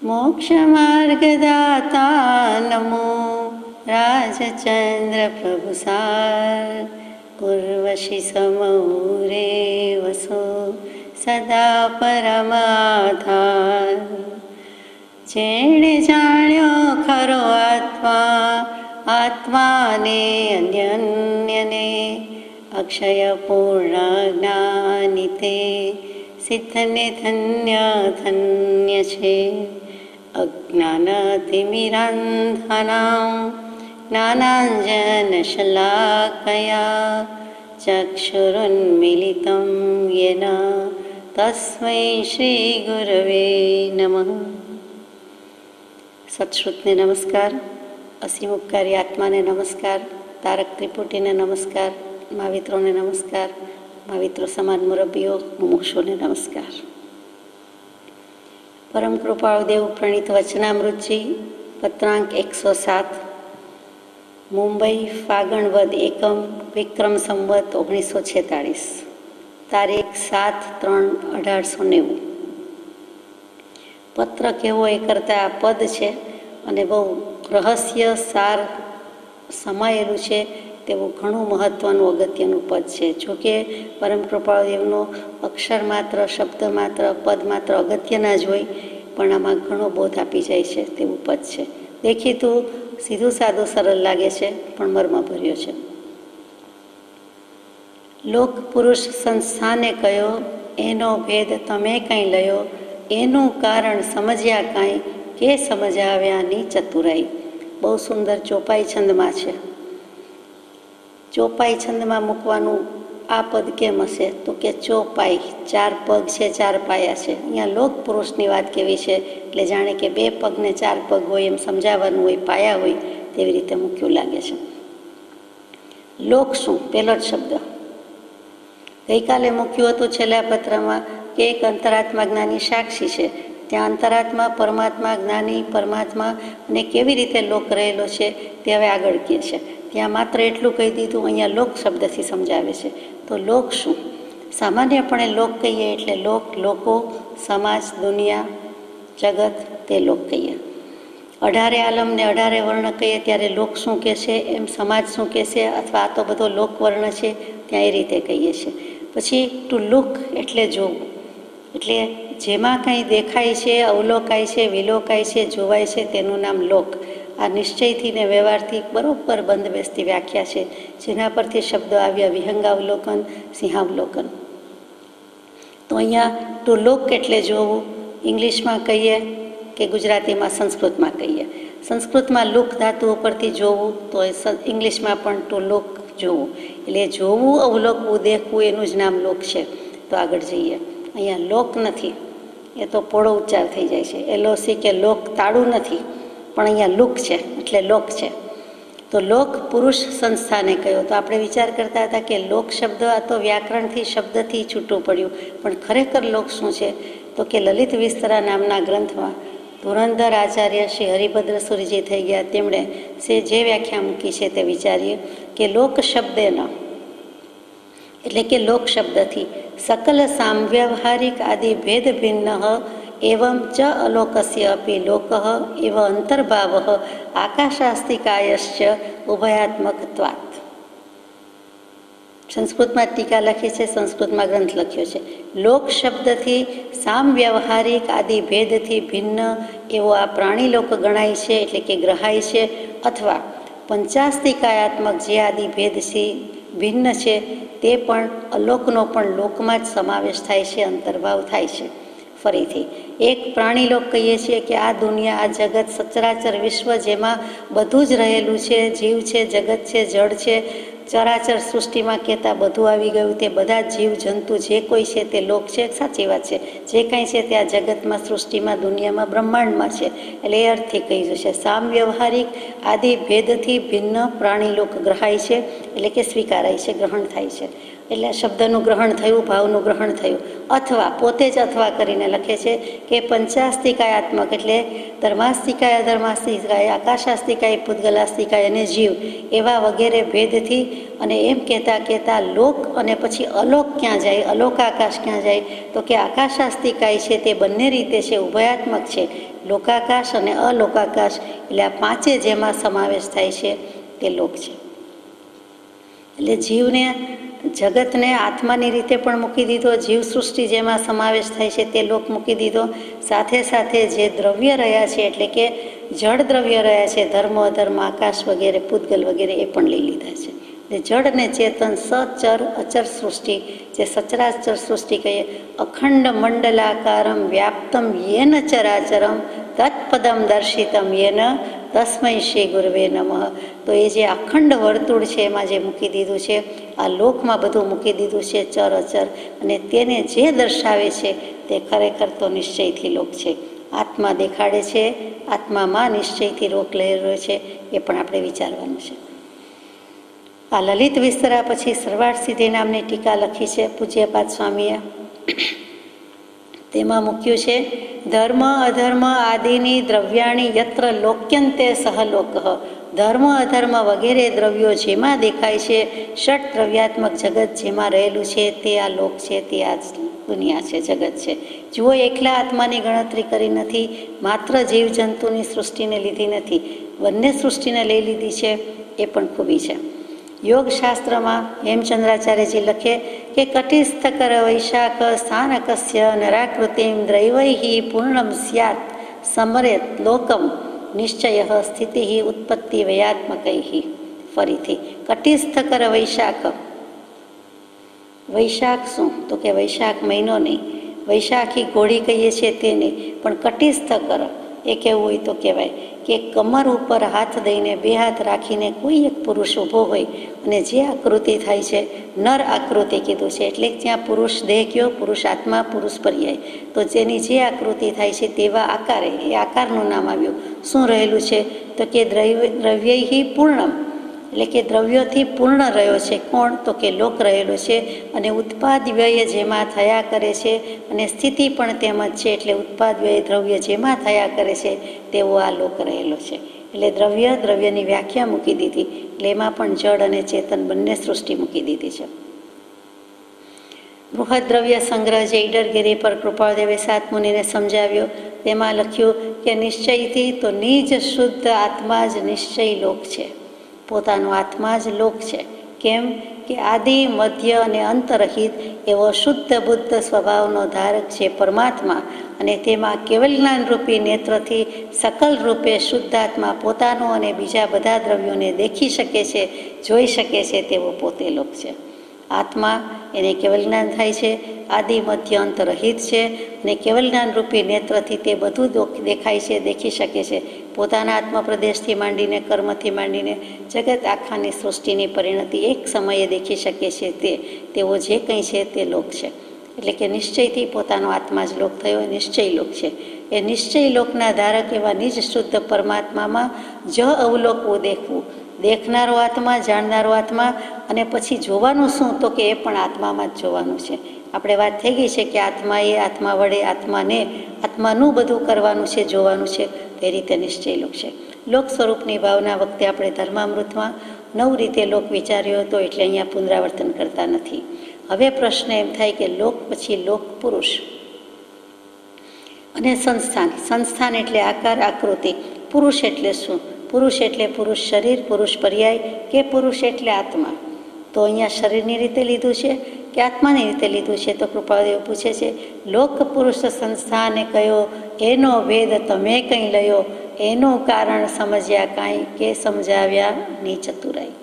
मोक्षमार्गदाता नमो राजचंद्र प्रभुसार उर्वशी समूरे वसो सदा परमाधार। जेणे जाण्यो खरो आत्मा आत्माने अन्यन्यने अक्षय पूर्ण ज्ञानिते सिद्धने धन्य धन्य छे। अज्ञानतिमिरान्धनां ज्ञानाञ्जनशलाकया चक्षुरुन्मीलितं येन तस्मै श्रीगुरवे नमः। सत्श्रुतने नमस्कार, असीमुपकारी आत्माने नमस्कार, तारक त्रिपुटीने नमस्कार, महावित्रोने नमस्कार, महाविત્રો સમાન મુરબ્બીઓ મુમુક્ષુને નમસ્કાર। પરમ કૃપાળુ દેવ પ્રણીત વચનામૃતજી પત્રાંક 107 મુંબઈ ફાગણ વદ એકમ વિક્રમ સંવત 1946 તારીખ 7/3/1890। પત્ર કેવો એ કરતાં આ પદ છે અને બહુ રહસ્ય સાર સમાયેલું છે તેવું ઘણું મહત્ત્વનું અગત્યનું પદ છે। જોકે પરમ કૃપાળુદેવનો અક્ષર માત્ર, શબ્દ માત્ર, પદ માત્ર અગત્યના જ હોય, પણ આમાં ઘણો બોધ આપી જાય છે તેવું પદ છે। દેખીતું સીધું સાદું સરળ લાગે છે, પણ મર્મ ભર્યો છે। લોક પુરુષ સંસ્થાને કયો એનો ભેદ તમે કંઈ લયો, એનું કારણ સમજ્યા કાંઈ કે સમજાવ્યાની ચતુરાઈ। બહુ સુંદર ચોપાઈ છંદમાં છે। ચોપાઈ છંદમાં મૂકવાનું આ પદ કેમ હશે? તો કે ચોપાઈ 4 પગ છે, 4 પાયા છે। અહીંયા લોક પુરુષની વાત કેવી છે એટલે જાણે કે 2 પગ ને 4 પગ હોય એમ સમજાવવાનું હોય, પાયા હોય તેવી રીતે મૂક્યું લાગે છે। લોક શું? પહેલો જ શબ્દ ગઈકાલે મૂક્યું હતું છેલ્લા પત્રમાં કે એક અંતરાત્મા જ્ઞાની સાક્ષી છે। ત્યાં અંતરાત્મા, પરમાત્મા, જ્ઞાની પરમાત્મા અને કેવી રીતે લોક રહેલો છે તે હવે આગળ કહે છે। ત્યાં માત્ર એટલું કહી દીધું, અહીંયા લોક શબ્દથી સમજાવે છે। તો લોક શું? સામાન્યપણે લોક કહીએ એટલે લોક, લોકો, સમાજ, દુનિયા, જગત, તે લોક કહીએ। 18 આલમ ને 18 વર્ણ કહીએ ત્યારે લોક શું કહેશે, એમ સમાજ શું કહેશે, અથવા આ તો બધો લોક વર્ણ છે ત્યાં એ રીતે કહીએ છીએ। પછી ટુ લુક એટલે જોવું, એટલે જેમાં કંઈ દેખાય છે, અવલોકાય છે, વિલોકાય છે, જોવાય છે તેનું નામ લોક। આ નિશ્ચયથી ને વ્યવહારથી બરોબર બંધ બેસતી વ્યાખ્યા છે, જેના પરથી શબ્દો આવ્યા વિહંગાવલોકન, સિંહાવલોકન। તો અહીંયા ટુ લુક એટલે જોવું, ઇંગ્લિશમાં કહીએ કે ગુજરાતીમાં સંસ્કૃતમાં કહીએ। સંસ્કૃતમાં લુક ધાતુ ઉપરથી જોવું, તો ઇંગ્લિશમાં પણ ટુ લુક જોવું, એટલે જોવું, અવલોકવું, દેખવું એનું જ નામ લોક છે। તો આગળ જઈએ, અહીંયા લોક નથી, એ તો પોળો ઉચ્ચાર થઈ જાય છે। LOC કે લોક તાળું નથી, પણ અહીંયા લુક છે એટલે લોક છે। તો લોક પુરુષ સંસ્થાને કયો, તો આપણે વિચાર કરતા હતા કે લોક શબ્દ આ તો વ્યાકરણથી, શબ્દથી છૂટું પડ્યું, પણ ખરેખર લોક શું છે? તો કે લલિત વિસ્તરા નામના ગ્રંથમાં ધુરંધર આચાર્ય શ્રી હરિભદ્ર સુરીજી થઈ ગયા, તેમણે જે વ્યાખ્યા મૂકી છે તે વિચારીએ કે લોક શબ્દેન એટલે કે લોક શબ્દથી સકલ સામ્યવહારિક આદિ ભેદ ભિન્ન એવં ચ અલોકસ્ય અપી લોક એવ અંતર્ભાવ આકાશાસ્તિકાયશ્ચ ઉભયાત્મકત્વાત। સંસ્કૃતમાં ટીકા લખી છે, સંસ્કૃતમાં ગ્રંથ લખ્યો છે। લોક શબ્દથી સામ વ્યવહારિક આદિ ભેદથી ભિન્ન એવો આ પ્રાણી લોક ગણાય છે, એટલે કે ગ્રહાય છે, અથવા પંચાસ્તિકાયાત્મક જે આદિ ભેદથી ભિન્ન છે તે પણ અલોકનો પણ લોકમાં જ સમાવેશ થાય છે, અંતર્ભાવ થાય છે। ફરીથી એક પ્રાણી લોક કહીએ છીએ કે આ દુનિયા, આ જગત, સચરાચર વિશ્વ જેમાં બધું જ રહેલું છે, જીવ છે, જગત છે, જળ છે, ચરાચર સૃષ્ટિમાં કહેતા બધું આવી ગયું, તે બધા જીવ જંતુ જે કોઈ છે તે લોક છે। સાચી વાત છે, જે કંઈ છે તે આ જગતમાં, સૃષ્ટિમાં, દુનિયામાં, બ્રહ્માંડમાં છે, એટલે એ અર્થથી કહ્યું છે સામ વ્યવહારિક આદિ ભેદથી ભિન્ન પ્રાણી લોક ગ્રહાય છે, એટલે કે સ્વીકારાય છે, ગ્રહણ થાય છે। એટલે શબ્દનું ગ્રહણ થયું, ભાવનું ગ્રહણ થયું. અથવા પોતે જ અથવા કરીને લખે છે કે પંચાસ્તિકાયાત્મક એટલે ધર્માસ્તિકાય, અધર્માસ્તિકાય, આકાશાસ્તિકાય, પૂતગલાસ્તિકાય અને જીવ એવા વગેરે ભેદથી અને એમ કહેતા લોક અને પછી અલોક ક્યાં જાય, અલોકાકાશ ક્યાં જાય, તો કે આકાશાસ્તિકાય છે તે બંને રીતે છે, ઉભયાત્મક છે. લોકાકાશ અને અલોકાકાશ એટલે આ પાંચે જેમાં સમાવેશ થાય છે તે લોક છે. એટલે જીવને, જગતને આત્માની રીતે પણ મૂકી દીધો, જીવ સૃષ્ટિ જેમાં સમાવેશ થાય છે તે લોક મૂકી દીધો. સાથે સાથે જે દ્રવ્ય રહ્યા છે એટલે કે જળ દ્રવ્ય રહ્યા છે, ધર્મ અધર્મ, આકાશ વગેરે, પૂતગલ વગેરે એ પણ લઈ લીધા છે. એટલે જળ ને ચેતન, સચર અચર સૃષ્ટિ, જે સચરાચર સૃષ્ટિ કહીએ, અખંડ મંડલાકારમ વ્યાપ્તમ યેન ચરાચરમ તત્પદમ દર્શિતમ યેન તસ્મૈ શ્રી ગુરવે નમઃ. તો એ જે અખંડ વર્તુળ છે એમાં જે મૂકી દીધું છે, આ લોકમાં બધું મૂકી દીધું છે ચર અચર, અને તેને જે દર્શાવે છે તે ખરેખર તો નિશ્ચયથી લોક છે. આત્મા દેખાડે છે, આત્મામાં નિશ્ચયથી રોક લઈ રહ્યો છે, એ પણ આપણે વિચારવાનું છે. આ લલિત વિસ્તરા પછી સરવાળ સિદ્ધિ નામની ટીકા લખી છે પૂજ્યપાદ સ્વામીએ. તેમાં મૂક્યું છે ધર્મ અધર્મ આદિની દ્રવ્યાણી યત્ર લોક્યંતે સહલોક. ધર્મ અધર્મ વગેરે દ્રવ્યો જેમાં દેખાય છે, ષટ દ્રવ્યાત્મક જગત જેમાં રહેલું છે તે આ લોક છે, તે આ દુનિયા છે, જગત છે. જુઓ, એકલા આત્માની ગણતરી કરી નથી, માત્ર જીવજંતુની સૃષ્ટિને લીધી નથી, બંને સૃષ્ટિને લઈ લીધી છે, એ પણ ખૂબી છે. યોગશાસ્ત્રમાં હેમચંદ્રાચાર્યજી લખે કે કટિસ્થકર વૈશાખ સ્થાનકસ્ય નરાકૃતિમ દ્રૈવૈ પૂર્ણમ સ્યાત સમરેત લોકમ નિશ્ચય સ્થિતિ ઉત્પત્તિ વયાત્મકૈ. ફરીથી કટિસ્થકર વૈશાખ. વૈશાખ શું? તો કે વૈશાખ મહિનો નહીં, વૈશાખી ઘોડી કહીએ છીએ તે નહીં, પણ કટિસ્થકર એ કહેવું હોય તો કહેવાય કે કમર ઉપર હાથ દઈને બે હાથ રાખીને કોઈ એક પુરુષ ઊભો હોય અને જે આકૃતિ થાય છે, નર આકૃતિ કીધું છે, એટલે ત્યાં પુરુષ દેહ કયો, પુરુષ આત્મા, પુરુષ પર્યાય, તો જેની જે આકૃતિ થાય છે તેવા આકારે, એ આકારનું નામ આવ્યું. શું રહેલું છે? તો કે દ્રવ્યૈ પૂર્ણમ, એટલે કે દ્રવ્યોથી પૂર્ણ રહ્યો છે. કોણ? તો કે લોક રહેલો છે. અને ઉત્પાદ વ્યય જેમાં થયા કરે છે અને સ્થિતિ પણ તેમ જ છે, એટલે ઉત્પાદ વ્યય દ્રવ્ય જેમાં થયા કરે છે તેવો આ લોક રહેલો છે. એટલે દ્રવ્યની વ્યાખ્યા મૂકી દીધી, એટલે એમાં પણ જળ અને ચેતન બંને સૃષ્ટિ મૂકી દીધી છે. બૃહદ દ્રવ્ય સંગ્રહ જે ઈડરગીરી પર કૃપાળદેવે સાત મુનિને સમજાવ્યો, તેમાં લખ્યું કે નિશ્ચયથી તો નિજ શુદ્ધ આત્મા જ નિશ્ચય લોક છે, પોતાનો આત્મા જ લોક છે. કેમ કે આદિ, મધ્ય અને અંતરહિત એવો શુદ્ધ બુદ્ધ સ્વભાવનો ધારક છે પરમાત્મા, અને તેમાં કેવલ જ્ઞાનરૂપી નેત્રથી સકલ રૂપે શુદ્ધાત્મા પોતાનો અને બીજા બધા દ્રવ્યોને દેખી શકે છે, જોઈ શકે છે તેવો પોતે લોક છે. આત્મા એને કેવલ જ્ઞાન થાય છે, આદિ મધ્ય અંત રહિત છે, અને કેવલ જ્ઞાનરૂપી નેત્રથી તે બધું દેખાય છે, દેખી શકે છે. પોતાના આત્મપ્રદેશથી માંડીને, કર્મથી માંડીને જગત આખાની સૃષ્ટિની પરિણતિ એક સમયે દેખી શકે છે. તેઓ જે કંઈ છે તે લોક છે. એટલે કે નિશ્ચયથી પોતાનો આત્મા જ લોક થયો, એ નિશ્ચય લોક છે. એ નિશ્ચય લોકના ધારક એવા નિજ શુદ્ધ પરમાત્મામાં જ અવલોકવું, દેખવું, દેખનારો આત્મા, જાણનારો આત્મા, અને પછી જોવાનું શું? તો કે એ પણ આત્મામાં જ જોવાનું છે. આપણે વાત થઈ ગઈ છે કે આત્માએ, આત્મા વડે, આત્માનું બધું કરવાનું છે, જોવાનું છે. તે રીતે નિશ્ચય લોક છે. લોક સ્વરૂપની ભાવના વખતે આપણે ધર્મામૃતમાં 9 રીતે લોક વિચાર્યો હતો, એટલે અહીંયા પુનરાવર્તન કરતા નથી. હવે પ્રશ્ન એમ થાય કે લોક પછી લોક પુરુષ અને સંસ્થાન. સંસ્થાન એટલે આકાર, આકૃતિ. પુરુષ એટલે શું? પુરુષ એટલે પુરુષ શરીર, પુરુષ પર્યાય, કે પુરુષ એટલે આત્મા. તો અહીંયા શરીરની રીતે લીધું છે કે આત્માની રીતે લીધું છે? તો કૃપાદેવ પૂછે છે લોક પુરુષ સંસ્થાને કયો, એનો ભેદ તમે કંઈ લયો, એનું કારણ સમજ્યા કાંઈ, કે સમજાવ્યા ની ચતુરાઈ.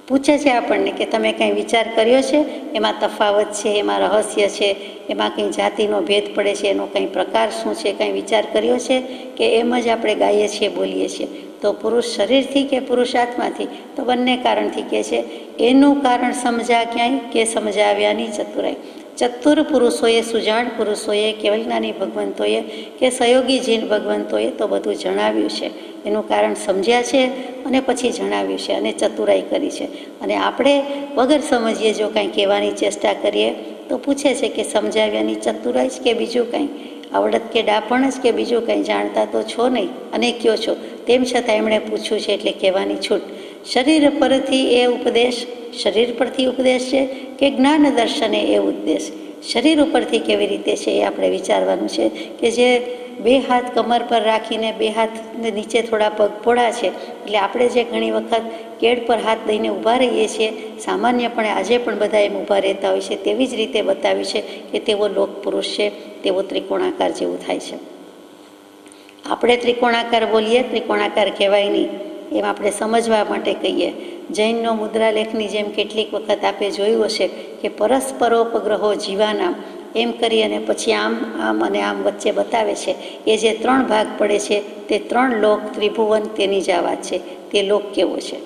પૂછે છે આપણને કે તમે કંઈ વિચાર કર્યો છે, એમાં તફાવત છે, એમાં રહસ્ય છે, એમાં કંઈ જાતિનો ભેદ પડે છે, એનો કંઈ પ્રકાર શું છે, કંઈ વિચાર કર્યો છે, કે એમ જ આપણે ગાઈએ છીએ, બોલીએ છીએ? તો પુરુષ શરીરથી કે પુરુષ આત્માથી? તો બંને કારણથી કહે છે. એનું કારણ સમજ્યા ક્યાંય, કે સમજાવ્યાની ચતુરાઈ. ચતુર પુરુષોએ, સુજાણ પુરુષોએ, કેવલજ્ઞાની ભગવંતોએ કે સહયોગી જીન ભગવંતોએ તો બધું જણાવ્યું છે, એનું કારણ સમજ્યા છે અને પછી જણાવ્યું છે અને ચતુરાઈ કરી છે. અને આપણે વગર સમજીએ જો કાંઈ કહેવાની ચેષ્ટા કરીએ તો પૂછે છે કે સમજાવ્યાની ચતુરાઈ જ કે બીજું કાંઈ, આવડત કે ડાપણ જ કે બીજું કંઈ, જાણતા તો છો નહીં અને કયો છો. તેમ છતાં એમણે પૂછ્યું છે એટલે કહેવાની છૂટ. શરીર પરથી એ ઉપદેશ, શરીર પરથી ઉપદેશ છે કે જ્ઞાન દર્શને એ ઉપદેશ? શરીર ઉપરથી કેવી રીતે છે એ આપણે વિચારવાનું છે. કે જે બે હાથ કમર પર રાખીને બે હાથ નીચે થોડા પગ પોળા છે, એટલે આપણે જે ઘણી વખત કેડ પર હાથ દઈને ઊભા રહીએ છીએ, સામાન્યપણે આજે પણ બધા એમ ઊભા રહેતા હોય છે, તેવી જ રીતે બતાવ્યું છે કે તેવો લોક પુરુષ છે, તેવો ત્રિકોણાકાર જેવું થાય છે. આપણે ત્રિકોણાકાર બોલીએ, ત્રિકોણાકાર કહેવાય નહીં, એમ આપણે સમજવા માટે કહીએ. જૈનનો મુદ્રાલેખની જેમ કેટલીક વખત આપણે જોયું હશે કે પરસ્પરોપગ્રહો જીવાનામ એમ કરી અને પછી આમ આમ અને આમ વચ્ચે બતાવે છે. એ જે 3 ભાગ પડે છે તે 3 લોક, ત્રિભુવન, તેની જ આ વાત છે. તે લોક કેવો છે?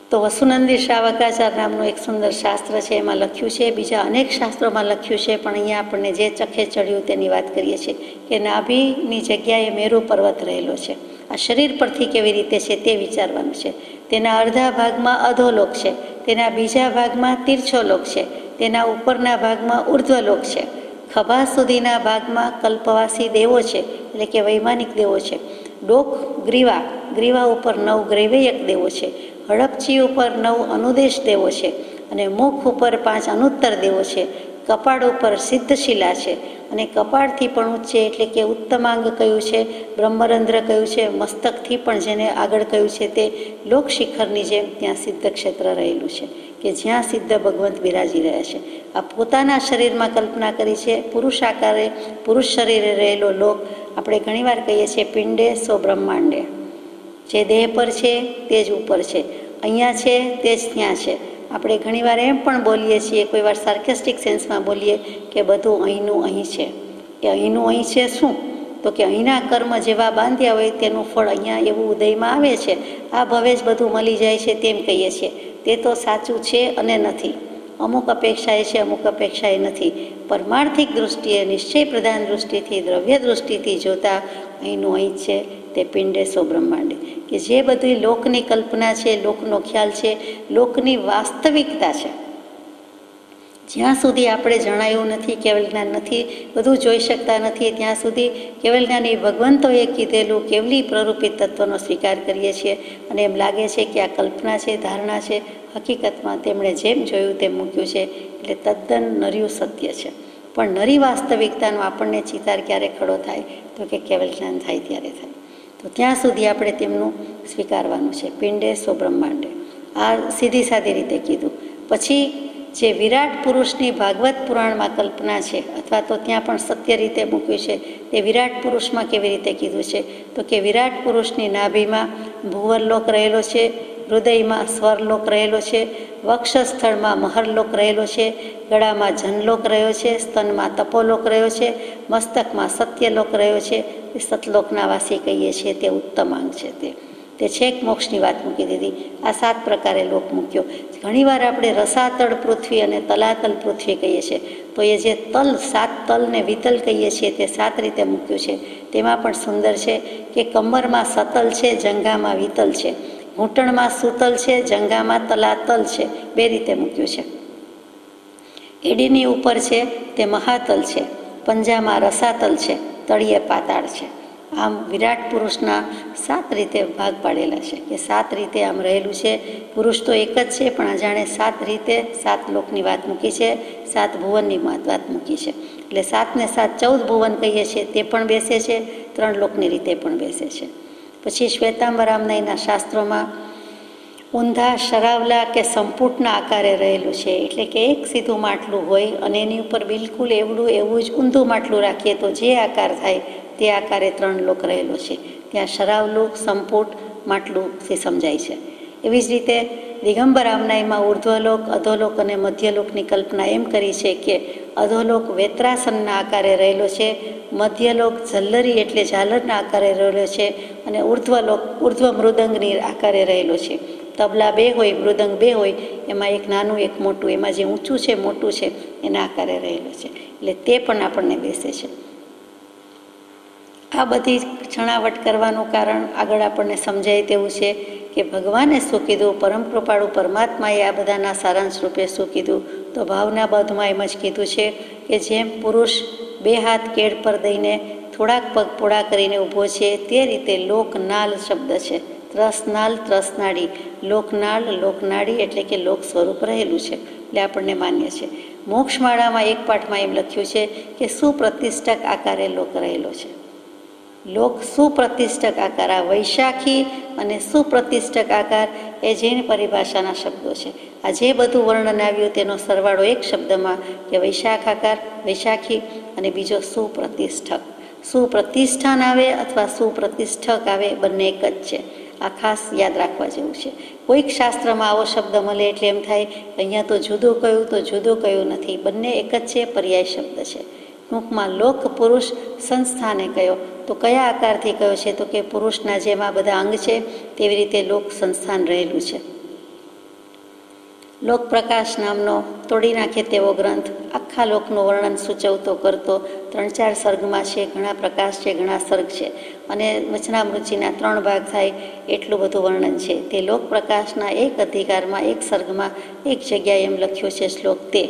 તો વસુનંદી શ્રાવકાચાર નામનું એક સુંદર શાસ્ત્ર છે, એમાં લખ્યું છે, બીજા અનેક શાસ્ત્રોમાં લખ્યું છે, પણ અહીંયા આપણને જે ચખે ચડ્યું તેની વાત કરીએ છીએ કે નાભીની જગ્યાએ મેરુ પર્વત રહેલો છે. આ શરીર પરથી કેવી રીતે છે તે વિચારવાનું છે. તેના અડધા ભાગમાં અધોલોક છે, તેના બીજા ભાગમાં તીર્છોલોક છે, તેના ઉપરના ભાગમાં ઉર્ધ્વલોક છે, ખભા સુધીના ભાગમાં કલ્પવાસી દેવો છે, એટલે કે વૈમાનિક દેવો છે. ડોક, ગ્રીવા, ગ્રીવા ઉપર 9 ગ્રૈવયક દેવો છે, હડપચી ઉપર 9 અનુદેશ દેવો છે અને મુખ ઉપર 5 અનુત્તર દેવો છે. કપાળ ઉપર સિદ્ધશિલા છે અને કપાળથી પણ ઊંચે એટલે કે ઉત્તમાંગ કયું છે, બ્રહ્મરંધ્ર કયું છે, મસ્તકથી પણ જેને આગળ કહ્યું છે તે લોક શિખરની જેમ ત્યાં સિદ્ધ ક્ષેત્ર રહેલું છે કે જ્યાં સિદ્ધ ભગવંત બિરાજી રહ્યા છે. આ પોતાના શરીરમાં કલ્પના કરી છે. પુરુષ આકારે, પુરુષ શરીરે રહેલો લોક આપણે ઘણીવાર કહીએ છીએ પિંડે સો બ્રહ્માંડે. જે દેહ પર છે તે જ ઉપર છે, અહીંયા છે તે જ ત્યાં છે. આપણે ઘણીવાર એમ પણ બોલીએ છીએ, કોઈ વાર સાર્કેસ્ટિક સેન્સમાં બોલીએ કે બધું અહીંનું અહીં છે. એ અહીંનું અહીં છે શું? તો કે અહીંના કર્મ જેવા બાંધ્યા હોય તેનું ફળ અહીંયા એવું ઉદયમાં આવે છે. આ ભવે જ બધું મળી જાય છે તેમ કહીએ છીએ. તે તો સાચું છે અને નથી. અમુક અપેક્ષાએ છે, અમુક અપેક્ષાએ નથી. પરમાર્થિક દૃષ્ટિએ, નિશ્ચય પ્રધાન દૃષ્ટિથી, દ્રવ્ય દૃષ્ટિથી જોતા અહીંનું અહીં છે તે પિંડે સો બ્રહ્માંડે. કે જે બધી લોકની કલ્પના છે, લોકનો ખ્યાલ છે, લોકની વાસ્તવિકતા છે, જ્યાં સુધી આપણે જણાયું નથી, કેવલ જ્ઞાન નથી, બધું જોઈ શકતા નથી, ત્યાં સુધી કેવલ જ્ઞાની ભગવંતોએ કીધેલું કેવલી પ્રરૂપિત તત્વનો સ્વીકાર કરીએ છીએ અને એમ લાગે છે કે આ કલ્પના છે, ધારણા છે. હકીકતમાં તેમણે જેમ જોયું તેમ મૂક્યું છે, એટલે તદ્દન નર્યું સત્ય છે. પણ નરી વાસ્તવિકતાનો આપણને ચિતાર ક્યારે ખડો થાય તો કે કેવલ જ્ઞાન થાય ત્યારે થાય. તો ત્યાં સુધી આપણે તેમનું સ્વીકારવાનું છે. પિંડે સો બ્રહ્માંડે, આ સીધી સાદી રીતે કીધું. પછી જે વિરાટ પુરુષની ભાગવત પુરાણમાં કલ્પના છે, અથવા તો ત્યાં પણ સત્ય રીતે મૂક્યું છે, તે વિરાટ પુરુષમાં કેવી રીતે કીધું છે તો કે વિરાટ પુરુષની નાભીમાં ભુવરલોક રહેલો છે, હૃદયમાં સ્વરલોક રહેલો છે, વક્ષસ્થળમાં મહરલોક રહેલો છે, ગળામાં જનલોક રહ્યો છે, સ્તનમાં તપોલોક રહ્યો છે, મસ્તકમાં સત્યલોક રહ્યો છે. એ સતલોકના વાસી કહીએ છીએ તે ઉત્તમાંગ છે. તે છેક મોક્ષની વાત મૂકી દીધી. આ 7 પ્રકારે લોક મૂક્યો. ઘણીવાર આપણે રસાતળ પૃથ્વી અને તલાતલ પૃથ્વી કહીએ છીએ, તો એ જે તલ, 7 તલને વિતલ કહીએ છીએ તે 7 રીતે મૂક્યું છે. તેમાં પણ સુંદર છે કે કમરમાં સતલ છે, જંઘામાં વિતલ છે, ઘૂંટણમાં સુતલ છે, જંઘામાં તલાતલ છે. 2 રીતે મૂક્યું છે. એડીની ઉપર છે તે મહાતલ છે, પંજામાં રસાતલ છે, તળિયે પાતાળ છે. આમ વિરાટ પુરુષના 7 રીતે ભાગ પાડેલા છે કે 7 રીતે આમ રહેલું છે. પુરુષ તો એક જ છે, પણ અજાણે 7 રીતે 7 લોકની વાત મૂકી છે, 7 ભુવનની વાત મૂકી છે. એટલે 7 ને 7 14 ભુવન કહીએ છીએ તે પણ બેસે છે, 3 લોકની રીતે પણ બેસે છે. પછી શ્વેતાંબરામનાયના શાસ્ત્રોમાં ઊંધા શરાવલા કે સંપુટના આકારે રહેલું છે. એટલે કે એક સીધું માટલું હોય અને એની ઉપર બિલકુલ એવું જ ઊંધું માટલું રાખીએ તો જે આકાર થાય તે આકારે 3 લોક રહેલો છે. ત્યાં શરાવલું, સંપુટ, માટલુંથી સમજાય છે. એવી જ રીતે દિગંબર આમનાયમાં ઉર્ધ્વલોક, અધોલોક અને મધ્યલોકની કલ્પના એમ કરી છે કે અધોલોક વેત્રાસનના આકારે રહેલો છે, મધ્યલોક ઝલ્લરી એટલે ઝાલરના આકારે રહેલો છે અને ઉર્ધ્વલોક ઉર્ધ્વ મૃદંગની આકારે રહેલો છે. તબલા બે હોય, મૃદંગ બે હોય, એમાં એક નાનું એક મોટું, એમાં જે ઊંચું છે મોટું છે એના આકારે રહેલું છે, એટલે તે પણ આપણને બેસે છે. આ બધી છણાવટ કરવાનું કારણ આગળ આપણને સમજાય તેવું છે કે ભગવાને શું કીધું, પરમ કૃપાળુ પરમાત્માએ આ બધાના સારાંશ રૂપે શું કીધું, તો ભાવના બધમાં એમ જ કીધું છે કે જેમ પુરુષ બે હાથ કેળ પર દઈને થોડાક પગ પોળા કરીને ઊભો છે, તે રીતે લોકનાલ શબ્દ છે, ત્રસનાલ ત્રસનાડી, લોકનાળ લોકનાડી એટલે કે લોક સ્વરૂપ રહેલું છે, એટલે આપણને માન્ય છે. મોક્ષમાળામાં એક પાઠમાં એમ લખ્યું છે કે સુપ્રતિષ્ઠક આકારે લોક રહેલો છે. લોક સુપ્રતિષ્ઠક આકાર, આ વૈશાખી અને સુપ્રતિષ્ઠક આકાર એ જૈન પરિભાષાના શબ્દો છે. આ જે બધું વર્ણન આવ્યું તેનો સરવાળો એક શબ્દમાં કે વૈશાખ આકાર, વૈશાખી, અને બીજો સુપ્રતિષ્ઠક. સુપ્રતિષ્ઠાન આવે અથવા સુપ્રતિષ્ઠક આવે, બંને એક જ છે. આ ખાસ યાદ રાખવા જેવું છે. કોઈક શાસ્ત્રમાં આવો શબ્દ મળે એટલે એમ થાય અહીંયા તો જુદું કયું તો જુદું કયું નથી, બંને એક જ છે, પર્યાય શબ્દ છે. ટૂંકમાં લોક પુરુષ સંસ્થાને કયો, તો કયા આકારથી કયો છે, તો કે પુરુષના જેમ આ બધા અંગ છે તેવી રીતે લોક સંસ્થાન રહેલું છે. લોકપ્રકાશ નામનો તોડી નાખે તેવો ગ્રંથ આખા લોકનું વર્ણન સૂચવતો કરતો, 3-4 સર્ગમાં છે, ઘણા પ્રકાશ છે, ઘણા સર્ગ છે, અને વચનામૃચિના 3 ભાગ થાય એટલું બધું વર્ણન છે. તે લોકપ્રકાશના એક અધિકારમાં એક સર્ગમાં એક જગ્યાએ એમ લખ્યું છે શ્લોક તે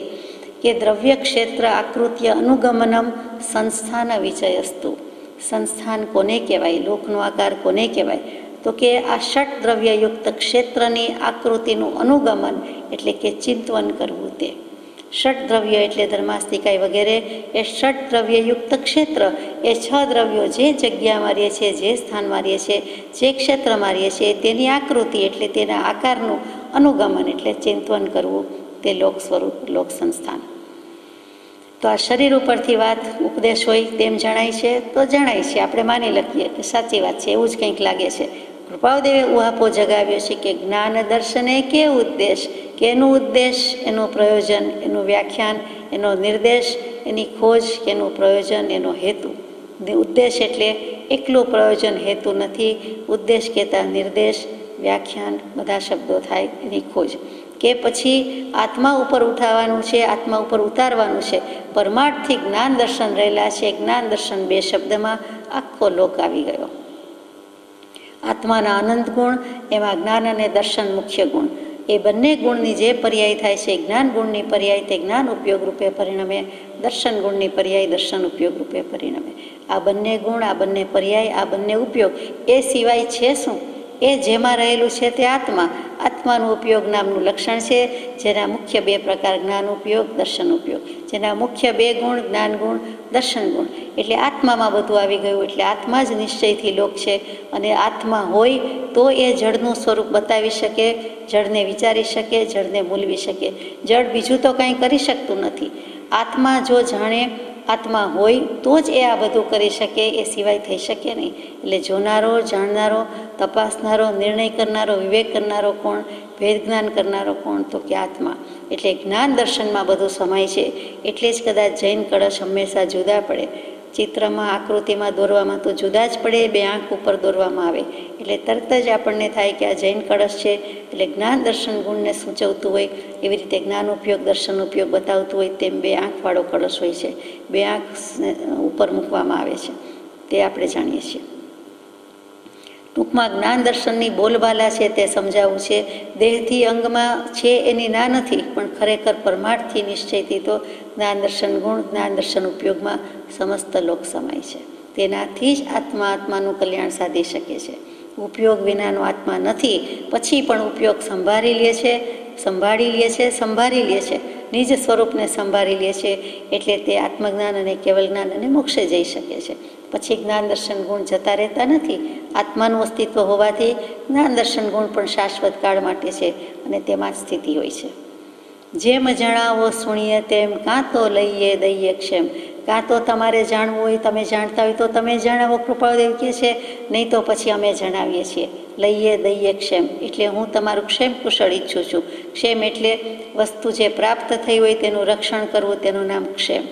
કે દ્રવ્ય ક્ષેત્ર આકૃત્ય અનુગમનમ સંસ્થાન વિચયસ્તુ. સંસ્થાન કોને કહેવાય, લોકનો આકાર કોને કહેવાય, તો કે આ ષટ દ્રવ્યયુક્ત ક્ષેત્રની આકૃતિનું અનુગમન એટલે કે ચિંતવન કરવું. તે ષટ દ્રવ્ય એટલે ધર્માસ્તિકાય વગેરે, એ ષટ દ્રવ્યયુક્ત ક્ષેત્ર એ 6 દ્રવ્યો જે જગ્યામાં રહીએ છીએ, જે સ્થાનમાં રહીએ છીએ, જે ક્ષેત્રમાં રહીએ છીએ, તેની આકૃતિ એટલે તેના આકારનું અનુગમન એટલે ચિંતવન કરવું, તે લોક સ્વરૂપ, લોક સંસ્થાન. તો આ શરીર ઉપરથી વાત ઉપદેશ હોય તેમ જણાય છે, તો જણાય છે, આપણે માની લખીએ કે સાચી વાત છે, એવું જ કંઈક લાગે છે. કૃપાળુદેવે ઉહાપો જગાવ્યો છે કે જ્ઞાન દર્શને કે ઉદ્દેશ, કે એનું ઉદ્દેશ, એનું પ્રયોજન, એનું વ્યાખ્યાન, એનો નિર્દેશ, એની ખોજ, એનું પ્રયોજન, એનો હેતુ. ઉદ્દેશ એટલે એકલું પ્રયોજન, હેતુ નથી. ઉદ્દેશ કહેતા નિર્દેશ, વ્યાખ્યાન બધા શબ્દો થાય, એની ખોજ. કે પછી આત્મા ઉપર ઉઠાવવાનું છે, આત્મા ઉપર ઉતારવાનું છે, પરમાર્થથી જ્ઞાન દર્શન રહેલા છે. જ્ઞાન દર્શન 2 શબ્દમાં આખો લોક આવી ગયો. આત્માના અનંત ગુણ, એમાં જ્ઞાન અને દર્શન મુખ્ય ગુણ, એ બંને ગુણની જે પર્યાય થાય છે, જ્ઞાન ગુણની પર્યાય તે જ્ઞાન ઉપયોગ રૂપે પરિણમે, દર્શન ગુણની પર્યાય દર્શન ઉપયોગ રૂપે પરિણમે. આ બંને ગુણ, આ બંને પર્યાય, આ બંને ઉપયોગ, એ સિવાય છે શું? એ જેમાં રહેલું છે તે આત્મા. આત્માનું ઉપયોગ નામનું લક્ષણ છે, જેના મુખ્ય 2 પ્રકાર, જ્ઞાન ઉપયોગ, દર્શન ઉપયોગ. જેના મુખ્ય 2 ગુણ, જ્ઞાન ગુણ, દર્શન ગુણ, એટલે આત્મામાં બધું આવી ગયું. એટલે આત્મા જ નિશ્ચયથી લોક છે, અને આત્મા હોય તો એ જળનું સ્વરૂપ બતાવી શકે, જળને વિચારી શકે, જળને મૂલવી શકે. જળ બીજું તો કંઈ કરી શકતું નથી. આત્મા જો જાણે, આત્મા હોય તો જ એ આ બધું કરી શકે, એ સિવાય થઈ શકે નહીં. એટલે જોનારો, જાણનારો, તપાસનારો, નિર્ણય કરનારો, વિવેક કરનારો કોણ, ભેદ જ્ઞાન કરનારો કોણ, તો કે આત્મા. એટલે જ્ઞાન દર્શનમાં બધું સમાય છે. એટલે જ કદાચ જૈન કળશ હંમેશા જુદા પડે. ચિત્રમાં, આકૃતિમાં દોરવામાં તો જુદા જ પડે, 2 આંખ ઉપર દોરવામાં આવે એટલે તરત જ આપણને થાય કે આ જૈન કળશ છે. એટલે જ્ઞાન દર્શન ગુણને સૂચવતું હોય એવી રીતે જ્ઞાન ઉપયોગ, દર્શન ઉપયોગ બતાવતું હોય તેમ 2 આંખવાળો કળશ હોય છે. 2 આંખ ઉપર મૂકવામાં આવે છે, તે આપણે જાણીએ છીએ. ટૂંકમાં જ્ઞાન દર્શનની બોલબાલા છે તે સમજાવવું છે. દેહથી અંગમાં છે એની ના નથી, પણ ખરેખર પરમાર્થથી નિશ્ચયથી તો જ્ઞાન દર્શન ગુણ, જ્ઞાન દર્શન ઉપયોગમાં સમસ્ત લોક સમાય છે. તેનાથી જ આત્માનું કલ્યાણ સાધી શકે છે. ઉપયોગ વિનાનો આત્મા નથી. પછી પણ ઉપયોગ સંભાળી લે છે, નિજ સ્વરૂપને સંભાળી લે છે. એટલે તે આત્મજ્ઞાન અને કેવલ જ્ઞાન અને મોક્ષે જઈ શકે છે. પછી જ્ઞાન દર્શન ગુણ જતા રહેતા નથી. આત્માનું અસ્તિત્વ હોવાથી જ્ઞાન દર્શન ગુણ પણ શાશ્વત કાળ માટે છે, અને તેમાં જ સ્થિતિ હોય છે. જેમ જણાવો સુણીએ તેમ, કાં તો લઈએ દઈએ ક્ષેમ. કાં તો તમારે જાણવું હોય, તમે જાણતા હોય તો તમે જણાવો, કૃપાળુદેવ કહે છે, નહીં તો પછી અમે જણાવીએ છીએ. લઈએ દઈએ ક્ષેમ એટલે હું તમારું ક્ષેમ કુશળ ઈચ્છું છું. ક્ષેમ એટલે વસ્તુ જે પ્રાપ્ત થઈ હોય તેનું રક્ષણ કરવું, તેનું નામ ક્ષેમ.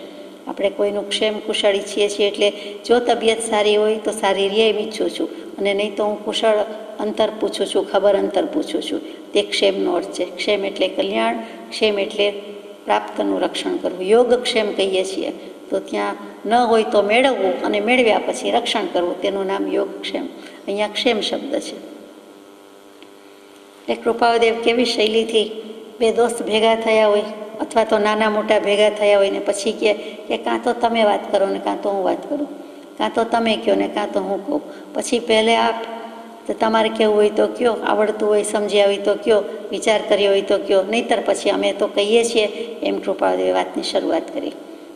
આપણે કોઈનું ક્ષેમ કુશળ ઈચ્છીએ છીએ એટલે જો તબિયત સારી હોય તો સારી રહે એમ ઈચ્છું છું. અને નહીં તો હું કુશળ અંતર પૂછું છું, ખબર અંતર પૂછું છું. તે ક્ષેમનો અર્થ છે. ક્ષેમ એટલે કલ્યાણ, ક્ષેમ એટલે પ્રાપ્તનું રક્ષણ કરવું. યોગક્ષેમ કહીએ છીએ તો ત્યાં ન હોય તો મેળવવું અને મેળવ્યા પછી રક્ષણ કરવું, તેનું નામ યોગક્ષેમ. અહીંયા ક્ષેમ શબ્દ છે. એટલે કૃપાદેવ કેવી શૈલીથી બે દોસ્ત ભેગા થયા હોય અથવા તો નાના મોટા ભેગા થયા હોય ને પછી કે કાં તો તમે વાત કરો ને કાં તો હું વાત કરું, કાં તો તમે કહો ને કાં તો હું કહું. પછી પહેલે આપ, તો તમારે કહેવું હોય તો કયો, આવડતું હોય સમજ્યા હોય તો કયો, વિચાર કર્યો હોય તો કયો, નહીંતર પછી અમે તો કહીએ છીએ. એમ કૃપાદેવે વાતની શરૂઆત કરી.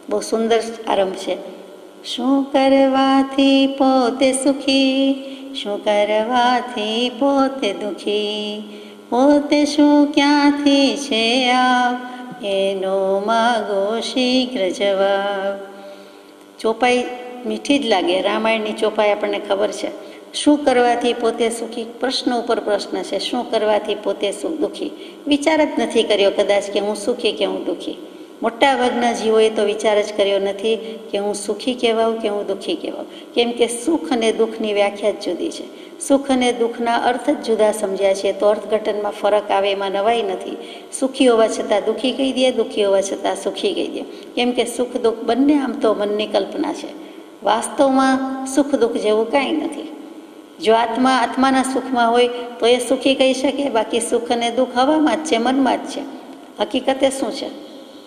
બહુ સુંદર આરંભ છે. શું કરવાથી પોતે સુખી, શું કરવાથી પોતે દુઃખી, પોતે શું ક્યાંથી છે આપ, એનો માગો શીઘ્ર જવાબ. ચોપાઈ મીઠી જ લાગે. રામાયણની ચોપાઈ આપણને ખબર છે. શું કરવાથી પોતે સુખી, પ્રશ્ન ઉપર પ્રશ્ન છે. શું કરવાથી પોતે દુઃખી? વિચાર જ નથી કર્યો કદાચ કે હું સુખી કે હું દુઃખી. મોટા ભાગના જીવોએ તો વિચાર જ કર્યો નથી કે હું સુખી કહેવાઉં કે હું દુઃખી કહેવાઉં. કેમ કે સુખ અને દુઃખની વ્યાખ્યા જ જુદી છે. સુખ અને દુઃખના અર્થ જ જુદા સમજ્યા છે તો અર્થઘટનમાં ફરક આવે એમાં નવાઈ નથી. સુખી હોવા છતાં દુઃખી કહી દે, દુઃખી હોવા છતાં સુખી કહી દે. કેમ કે સુખ દુઃખ બંને આમ તો મનની કલ્પના છે. વાસ્તવમાં સુખ દુઃખ જેવું કાંઈ નથી. જો આત્માના સુખમાં હોય તો એ સુખી કહી શકે, બાકી સુખ અને દુઃખ હવામાં જ છે, મનમાં જ છે. હકીકતે શું છે?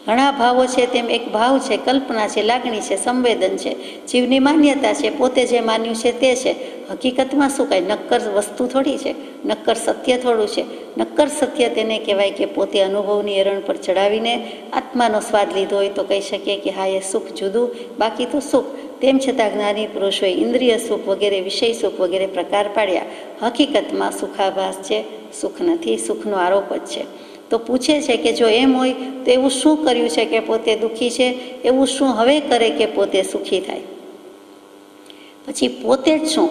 ઘણા ભાવો છે તેમ એક ભાવ છે, કલ્પના છે, લાગણી છે, સંવેદન છે, જીવની માન્યતા છે, પોતે જે માન્યું છે તે છે. હકીકતમાં શું કાંઈ નક્કર વસ્તુ થોડી છે, નક્કર સત્ય થોડું છે. નક્કર સત્ય તેને કહેવાય કે પોતે અનુભવની એરણ પર ચડાવીને આત્માનો સ્વાદ લીધો હોય તો કહી શકીએ કે હા એ સુખ જુદું, બાકી તો સુખ. તેમ છતાં જ્ઞાની પુરુષોએ ઇન્દ્રિય સુખ વગેરે, વિષય સુખ વગેરે પ્રકાર પાડ્યા. હકીકતમાં સુખાભાસ છે, સુખ નથી, સુખનો આરોપ જ છે. તો પૂછે છે કે જો એમ હોય તો એવું શું કર્યું છે કે પોતે દુઃખી છે, એવું શું હવે કરે કે પોતે સુખી થાય? પછી પોતે જ શું?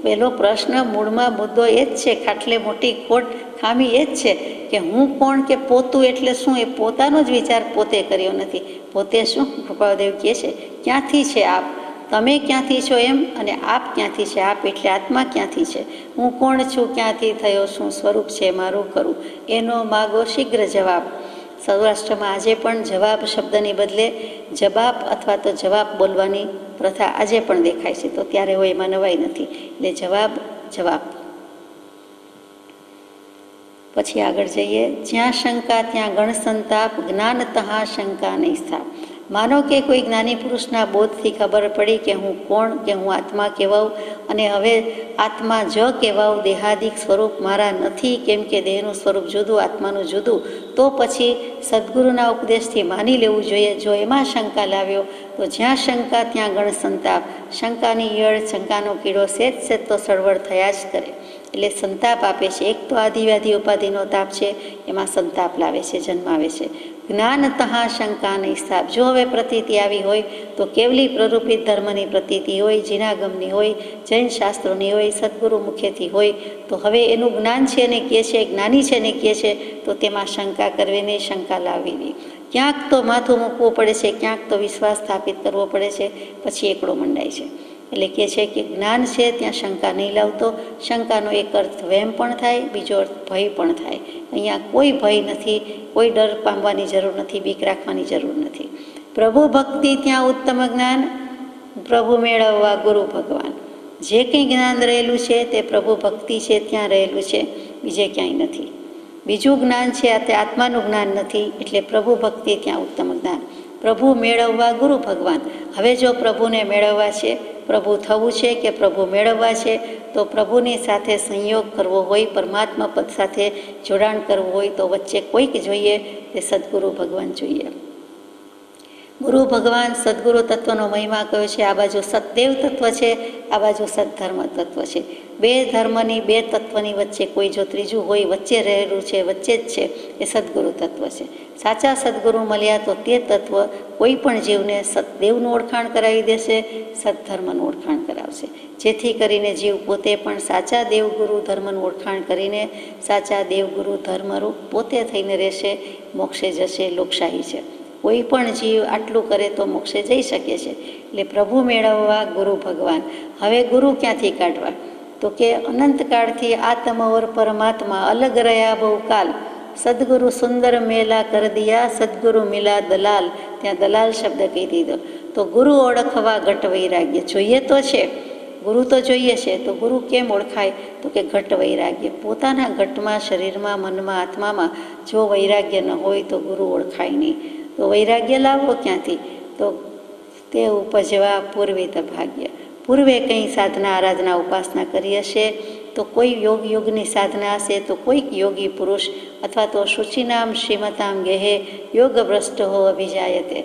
પહેલો પ્રશ્ન, મૂળમાં મુદ્દો એ જ છે. ખાટલે મોટી ખોટ, ખામી એ જ છે કે હું કોણ કે પોતું એટલે શું? એ પોતાનો જ વિચાર પોતે કર્યો નથી. પોતે શું? કૃપાદેવ કહે છે ક્યાંથી છે આપ, તમે ક્યાંથી છો એમ, અને આપ ક્યાંથી છે? આપ એટલે આત્મા ક્યાંથી છે? હું કોણ છું, ક્યાંથી થયો, શું સ્વરૂપ છે મારું કરું, એનો માગો શીઘ્ર જવાબ. સૌરાષ્ટ્રમાં આજે પણ જવાબ શબ્દની બદલે જવાબ અથવા તો જવાબ બોલવાની પ્રથા આજે પણ દેખાય છે. તો ત્યારે હોય એમાં નવાઈ નથી. એટલે જવાબ જવાબ. પછી આગળ જઈએ. જ્યાં શંકા ત્યાં ગણ સંતાપ, જ્ઞાન તહા શંકા નહીં સ્થાપ. માનો કે કોઈ જ્ઞાની પુરુષના બોધથી ખબર પડી કે હું કોણ, કે હું આત્મા કહેવાઉં, અને હવે આત્મા જ કહેવાઉં, દેહાદિક સ્વરૂપ મારા નથી, કેમ કે દેહનું સ્વરૂપ જુદું, આત્માનું જુદું, તો પછી સદગુરુના ઉપદેશથી માની લેવું જોઈએ. જો એમાં શંકા લાવ્યો તો જ્યાં શંકા ત્યાં ગણ સંતાપ. શંકાની ઈયળ, શંકાનો કીડો સેજ તો સળવળ થયા જ કરે. એટલે સંતાપ આપે છે. એક તો આધિવ્યાધિ ઉપાધિનો તાપ છે, એમાં સંતાપ લાવે છે, જન્માવે છે. જ્ઞાન તહા શંકા નહીં સ્થાપ. જો હવે પ્રતીતિ આવી હોય તો કેવલી પ્રરૂપિત ધર્મની પ્રતીતિ હોય, જીનાગમની હોય, જૈન શાસ્ત્રોની હોય, સદગુરુ મુખેથી હોય, તો હવે એનું જ્ઞાન છે ને કહે છે, જ્ઞાની છે ને કહે છે, તો તેમાં શંકા કરવી નહીં, શંકા લાવવી નહીં. ક્યાંક તો માથું મૂકવું પડે છે, ક્યાંક તો વિશ્વાસ સ્થાપિત કરવો પડે છે, પછી એકડો મંડાય છે. એટલે કહે છે કે જ્ઞાન છે ત્યાં શંકા નહીં લાવતો. શંકાનો એક અર્થ વહેમ પણ થાય, બીજો અર્થ ભય પણ થાય. અહીંયા કોઈ ભય નથી, કોઈ ડર પામવાની જરૂર નથી, બીક રાખવાની જરૂર નથી. પ્રભુ ભક્તિ ત્યાં ઉત્તમ જ્ઞાન, પ્રભુ મેળવવા ગુરુ ભગવાન. જે કંઈ જ્ઞાન રહેલું છે તે પ્રભુ ભક્તિ છે ત્યાં રહેલું છે, બીજે ક્યાંય નથી. બીજું જ્ઞાન છે તે આત્માનું જ્ઞાન નથી, એટલે પ્રભુ ભક્તિ ત્યાં ઉત્તમ જ્ઞાન. પ્રભુ મેળવવા ગુરુ ભગવાન. હવે જો પ્રભુને મેળવવા છે, પ્રભુ થવું છે કે પ્રભુ મેળવવા છે, તો પ્રભુની સાથે સંયોગ કરવો હોય, પરમાત્મા પદ સાથે જોડાણ કરવું હોય તો વચ્ચે કોઈક જોઈએ, તે સદગુરુ ભગવાન જોઈએ. ગુરુ ભગવાન સદગુરુ તત્વનો મહિમા કયો છે? આ બાજુ સતદેવ તત્વ છે, આ બાજુ સદધર્મ તત્વ છે. બે ધર્મની, બે તત્વની વચ્ચે કોઈ જો ત્રીજું હોય, વચ્ચે રહેલું છે, વચ્ચે જ છે, એ સદગુરુ તત્વ છે. સાચા સદગુરુ મળ્યા તો તે તત્વ કોઈ પણ જીવને સતદેવનું ઓળખાણ કરાવી દેશે, સદધર્મનું ઓળખાણ કરાવશે. જેથી કરીને જીવ પોતે પણ સાચા દેવગુરુ ધર્મનું ઓળખાણ કરીને સાચા દેવગુરુ ધર્મરૂપ પોતે થઈને રહેશે, મોક્ષે જશે. લોકશાહી છે. કોઈ પણ જીવ આટલું કરે તો મોક્ષે જઈ શકે છે. એટલે પ્રભુ મેળવવા ગુરુ ભગવાન. હવે ગુરુ ક્યાંથી કાઢવા? તો કે અનંતકાળથી આત્મ ઓર પરમાત્મા અલગ રહ્યા બહુ કાલ, સદગુરુ સુંદર મેલા કર દિયા, સદગુરુ મિલા દલાલ. ત્યાં દલાલ શબ્દ કહી દીધો. તો ગુરુ ઓળખવા ઘટ વૈરાગ્ય જોઈએ તો છે, ગુરુ તો જોઈએ છે. તો ગુરુ કેમ ઓળખાય? તો કે ઘટ વૈરાગ્ય. પોતાના ઘટમાં, શરીરમાં, મનમાં, આત્મામાં જો વૈરાગ્ય ન હોય તો ગુરુ ઓળખાય નહીં. તો વૈરાગ્ય લાવવો ક્યાંથી? તો તે ઉપજવા પૂર્વિત ભાગ્ય. પૂર્વે કંઈ સાધના, આરાધના, ઉપાસના કરી હશે, તો કોઈ યોગની સાધના હશે, તો કોઈક યોગી પુરુષ અથવા તો શુચિનામ શ્રીમતામ ગેહે યોગ ભ્રષ્ટ હો અભિજાયતે.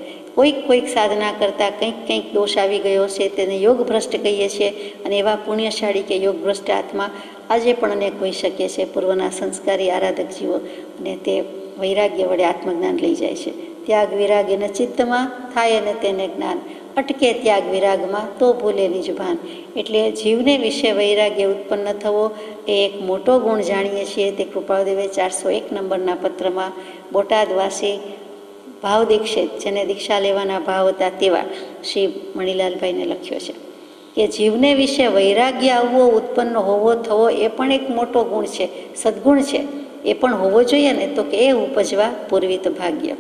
કોઈક સાધના કરતાં કંઈક દોષ આવી ગયો છે, તેને યોગ ભ્રષ્ટ કહીએ છીએ. અને એવા પુણ્યશાળી કે યોગ ભ્રષ્ટ આત્મા આજે પણ અનેક હોઈ શકે છે, પૂર્વના સંસ્કારી આરાધક જીવો. અને તે વૈરાગ્ય વડે આત્મજ્ઞાન લઈ જાય છે. ત્યાગ વિરાગ એને ચિત્તમાં થાય અને તેને જ્ઞાન અટકે ત્યાગ વિરાગમાં, તો ભૂલે નિજ ભાન. એટલે જીવને વિશે વૈરાગ્ય ઉત્પન્ન થવો એ એક મોટો ગુણ જાણીએ છીએ. તે કૃપાળુદેવે 401 નંબરના પત્રમાં બોટાદવાસી ભાવ દીક્ષિત, જેને દીક્ષા લેવાના ભાવ હતા તેવા શ્રી મણિલાલભાઈને લખ્યો છે કે જીવને વિશે વૈરાગ્ય આવવો, ઉત્પન્ન હોવો, થવો એ પણ એક મોટો ગુણ છે, સદગુણ છે. એ પણ હોવો જોઈએ ને. તો કે એ ઉપજવા પૂર્વિત ભાગ્ય.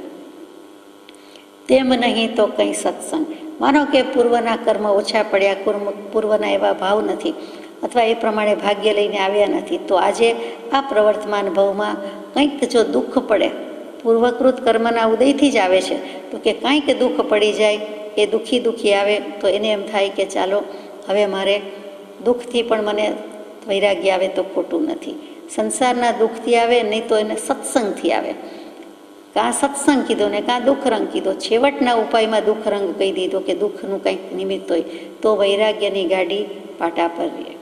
તેમ નહીં તો કંઈ સત્સંગ. માનો કે પૂર્વના કર્મ ઓછા પડ્યા, પૂર્વના એવા ભાવ નથી, અથવા એ પ્રમાણે ભાગ્ય લઈને આવ્યા નથી, તો આજે આ પ્રવર્તમાન ભાવમાં કંઈક જો દુઃખ પડે, પૂર્વકૃત કર્મના ઉદયથી જ આવે છે, તો કે કાંઈક દુઃખ પડી જાય, એ દુઃખી આવે, તો એને એમ થાય કે ચાલો હવે મારે દુઃખથી પણ મને વૈરાગ્ય આવે તો ખોટું નથી. સંસારના દુઃખથી આવે, નહીં તો એને સત્સંગથી આવે. કાં સત્સંગ કીધો ને કાં દુઃખ રંગ કીધો. છેવટના ઉપાયમાં દુઃખ રંગ કહી દીધો કે દુઃખનું કંઈક નિમિત્ત હોય તો વૈરાગ્યની ગાડી પાટા પર રહે.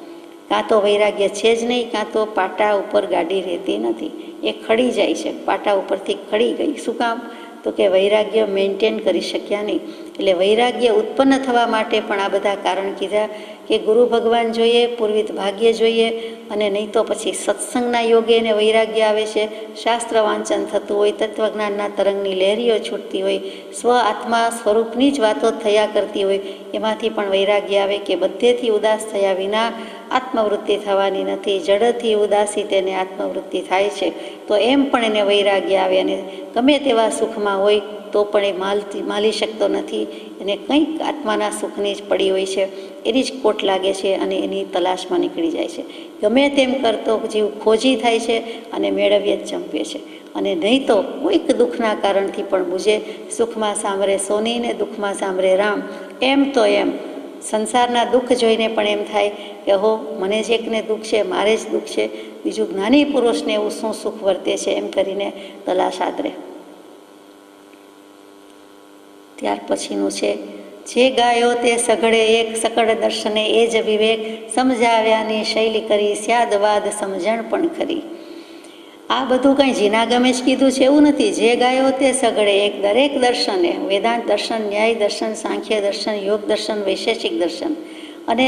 કાં તો વૈરાગ્ય છે જ નહીં, કાં તો પાટા ઉપર ગાડી રહેતી નથી, એ ખડી જાય છે. પાટા ઉપરથી ખડી ગઈ. શું કામ? તો કે વૈરાગ્ય મેન્ટેન કરી શક્યા નહીં. એટલે વૈરાગ્ય ઉત્પન્ન થવા માટે પણ આ બધા કારણ કીધા કે ગુરુ ભગવાન જોઈએ, પૂર્વિત ભાગ્ય જોઈએ, અને નહીં તો પછી સત્સંગના યોગે એને વૈરાગ્ય આવે છે. શાસ્ત્ર વાંચન થતું હોય, તત્વજ્ઞાનના તરંગની લહેરીઓ છૂટતી હોય, સ્વ આત્મા સ્વરૂપની જ વાતો થયા કરતી હોય, એમાંથી પણ વૈરાગ્ય આવે કે બધેથી ઉદાસ થયા વિના આત્મવૃત્તિ થવાની નથી. જડથી ઉદાસી તેને આત્મવૃત્તિ થાય છે, તો એમ પણ એને વૈરાગ્ય આવે. અને ગમે તેવા સુખમાં હોય તો પણ એ માલી શકતો નથી. એને કંઈક આત્માના સુખની જ પડી હોય છે, એની જ ખોટ લાગે છે, અને એની તલાશમાં નીકળી જાય છે. ગમે તેમ કરતો જીવ ખોજી થાય છે અને મેળવીએ જ ચંપે છે. અને નહીં તો કોઈક દુઃખના કારણથી પણ બુજે. સુખમાં સાંભળે સોની ને દુઃખમાં સાંભળે રામ. એમ તો એમ સંસારના દુઃખ જોઈને પણ એમ થાય કે હો, મને જ એકને દુઃખ છે, મારે જ દુઃખ છે, બીજું જ્ઞાની પુરુષને એવું શું સુખ વર્તે છે, એમ કરીને તલાશ આદરે. ત્યાર પછીનું છે, જે ગાયો તે સઘળે એક, સકળ દર્શને એ જ વિવેક, સમજાવ્યાની શૈલી કરી, સ્યાદવાદ સમજણ પણ ખરી. આ બધું કંઈ જીના ગમે જ કીધું છે એવું નથી. જે ગાયો તે સઘળે એક, દરેક દર્શને, વેદાંત દર્શન, ન્યાય દર્શન, સાંખ્ય દર્શન, યોગ દર્શન, વૈશેષિક દર્શન અને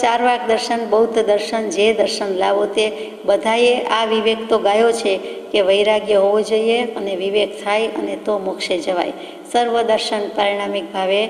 ચારવાક દર્શન, બૌદ્ધ દર્શન, જે દર્શન લાવો તે બધાએ આ વિવેક તો ગાયો છે કે વૈરાગ્ય હોવો જોઈએ અને વિવેક થાય અને તો મોક્ષે જવાય. સર્વ દર્શન પરિણામિક ભાવે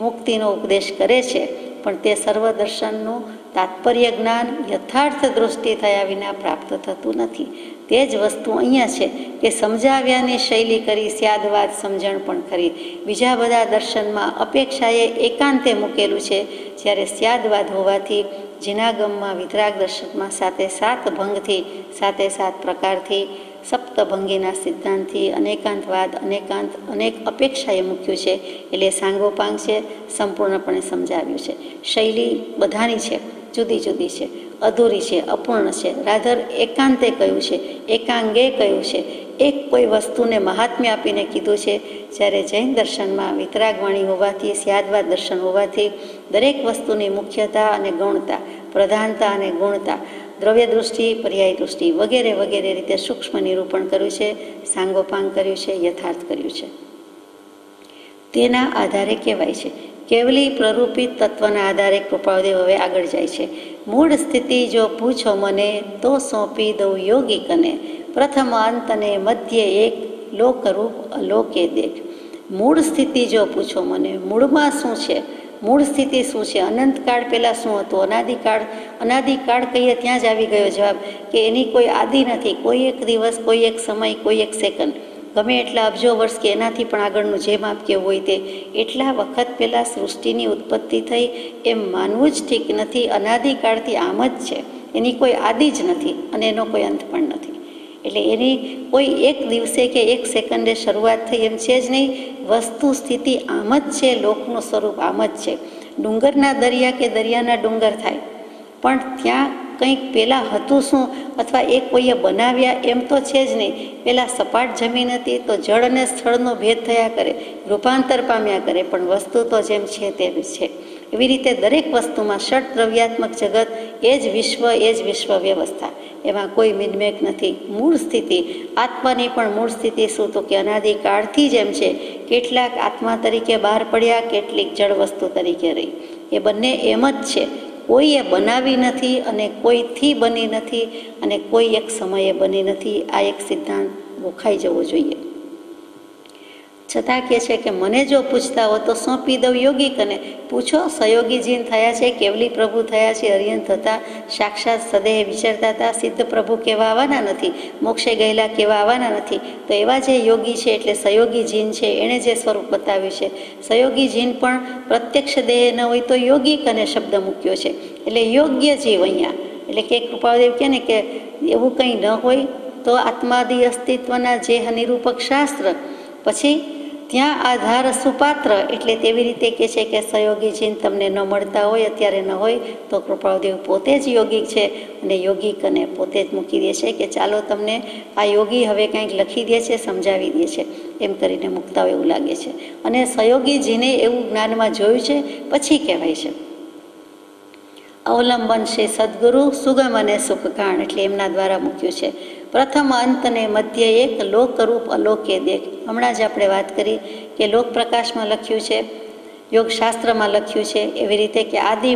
મુક્તિનો ઉપદેશ કરે છે, પણ તે સર્વ દર્શનનું તાત્પર્ય જ્ઞાન યથાર્થ દૃષ્ટિ થયા વિના પ્રાપ્ત થતું નથી. તે જ વસ્તુ અહીંયા છે કે સમજાવ્યાની શૈલી કરી, સ્યાદવાદ સમજણ પણ ખરી. બીજા બધા દર્શનમાં અપેક્ષાએ એકાંતે મૂકેલું છે, જ્યારે સ્યાદવાદ હોવાથી જીનાગમમાં, વિતરાગ દર્શનમાં સાથે સાત ભંગથી, સાથે સાત પ્રકારથી, સપ્તભંગીના સિદ્ધાંતથી અનેકાંતવાદ, અનેક અપેક્ષાએ મૂક્યું છે. એટલે સાંગોપાંગ છે, સંપૂર્ણપણે સમજાવ્યું છે. શૈલી બધાની છે, જુદી જુદી છે, અધૂરી છે, અપૂર્ણ છે. રાધર એકાંતે કહ્યું છે, એકાંગે કહ્યું છે, એક કોઈ વસ્તુને મહાત્મ્ય આપીને કીધું છે. જ્યારે જૈન દર્શનમાં વિતરાગવાણી હોવાથી, સ્યાદવાદ દર્શન હોવાથી દરેક વસ્તુની મુખ્યતા અને ગૌણતા, પ્રધાનતા અને ગુણતા, દ્રવ્ય દૃષ્ટિ, પર્યાય દૃષ્ટિ વગેરે વગેરે રીતે સૂક્ષ્મ નિરૂપણ કર્યું છે, સાંગોપાંગ કર્યું છે, યથાર્થ કર્યું છે. તેના આધારે કહેવાય છે. કેવલી પ્રરૂપિત તત્વના આધારે કૃપાળુદેવ હવે આગળ જાય છે. મૂળ સ્થિતિ જો પૂછો મને, તો સોંપી દઉં યોગિકને, પ્રથમ અંતને મધ્ય એક, લોકરૂપ અલોકે દેખ. મૂળ સ્થિતિ જો પૂછો મને, મૂળમાં શું છે મૂળ સ્થિતિ શું છે, અનંતકાળ પહેલાં શું હતું, અનાદિકાળ કહીએ ત્યાં જ આવી ગયો જવાબ કે એની કોઈ આદિ નથી. કોઈ એક દિવસ, કોઈ એક સમય, કોઈ એક સેકન્ડ, ગમે એટલા અબજો વર્ષ કે એનાથી પણ આગળનું જે માપ કેવું હોય તે એટલા વખત પહેલાં સૃષ્ટિની ઉત્પત્તિ થઈ એમ માનવું જ ઠીક નથી. અનાદિકાળથી આમ જ છે, એની કોઈ આદિ જ નથી અને એનો કોઈ અંત પણ નથી. એટલે એની કોઈ એક દિવસે કે એક સેકન્ડે શરૂઆત થઈ એમ છે જ નહીં. વસ્તુ સ્થિતિ આમ જ છે, લોકનું સ્વરૂપ આમ જ છે. ડુંગરના દરિયા કે દરિયાના ડુંગર થાય, પણ ત્યાં કંઈક પહેલાં હતું શું અથવા એ કોઈએ બનાવ્યા એમ તો છે જ નહીં. પહેલાં સપાટ જમીન હતી તો જળ અને સ્થળનો ભેદ થયા કરે, રૂપાંતર પામ્યા કરે, પણ વસ્તુ તો જેમ છે તેમ છે. એવી રીતે દરેક વસ્તુમાં ષટ દ્રવ્યાત્મક જગત એ જ વિશ્વ વ્યવસ્થા, એમાં કોઈ મિનમેક નથી. મૂળ સ્થિતિ આત્માની પણ મૂળ સ્થિતિ શું તો કે અનાદિકાળથી જેમ છે. કેટલાક આત્મા તરીકે બહાર પડ્યા, કેટલીક જળ વસ્તુ તરીકે રહી. એ બંને એમ જ છે. કોઈએ બનાવી નથી અને કોઈથી બની નથી અને કોઈ એક સમયે બની નથી. આ એક સિદ્ધાંત ગોખાઈ જવો જોઈએ. છતાં કહે છે કે મને જો પૂછતા હો તો સોંપી દઉં યોગિકને. પૂછો, સહયોગીજીન થયા છે, કેવલી પ્રભુ થયા છે, અરિયન થતા, સાક્ષાત સદેહ વિચરતા હતા, સિદ્ધ પ્રભુ કેવા આવવાના નથી, મોક્ષે ગયેલા કેવા આવવાના નથી. તો એવા જે યોગી છે એટલે સહયોગી જીન છે, એણે જે સ્વરૂપ બતાવ્યું છે. સહયોગી જીન પણ પ્રત્યક્ષ દેહ ન હોય તો યોગિક અને શબ્દ મૂક્યો છે. એટલે યોગ્ય જીવ અહીંયા, એટલે કે કૃપાદેવ કહે ને કે એવું કંઈ ન હોય તો આત્માદિ અસ્તિત્વના જે નિરૂપક શાસ્ત્ર, પછી ત્યાં આધાર સુપાત્ર, એટલે તેવી રીતે કહે છે કે સહયોગી જીન તમને ન મળતા હોય, અત્યારે ન હોય તો કૃપાદેવ પોતે જ યોગિક છે અને યોગિક અને પોતે જ મૂકી દે છે કે ચાલો તમને આ યોગી હવે કંઈક લખી દે છે, સમજાવી દે છે, એમ કરીને મૂકતા હોય એવું લાગે છે. અને સહયોગી જીને એવું જ્ઞાનમાં જોયું છે પછી કહેવાય છે અવલંબન શ્રી સદગુરુ સુગમ અને સુખકાણ, એટલે એમના દ્વારા મૂક્યું છે. પ્રથમ અંત ને મધ્ય એક, લોકરૂપ અલોકે દેખ. હમણાં જ આપણે વાત કરી કે લોક પ્રકાશમાં લખ્યું છે, યોગશાસ્ત્રમાં લખ્યું છે, એવી રીતે કે આદિ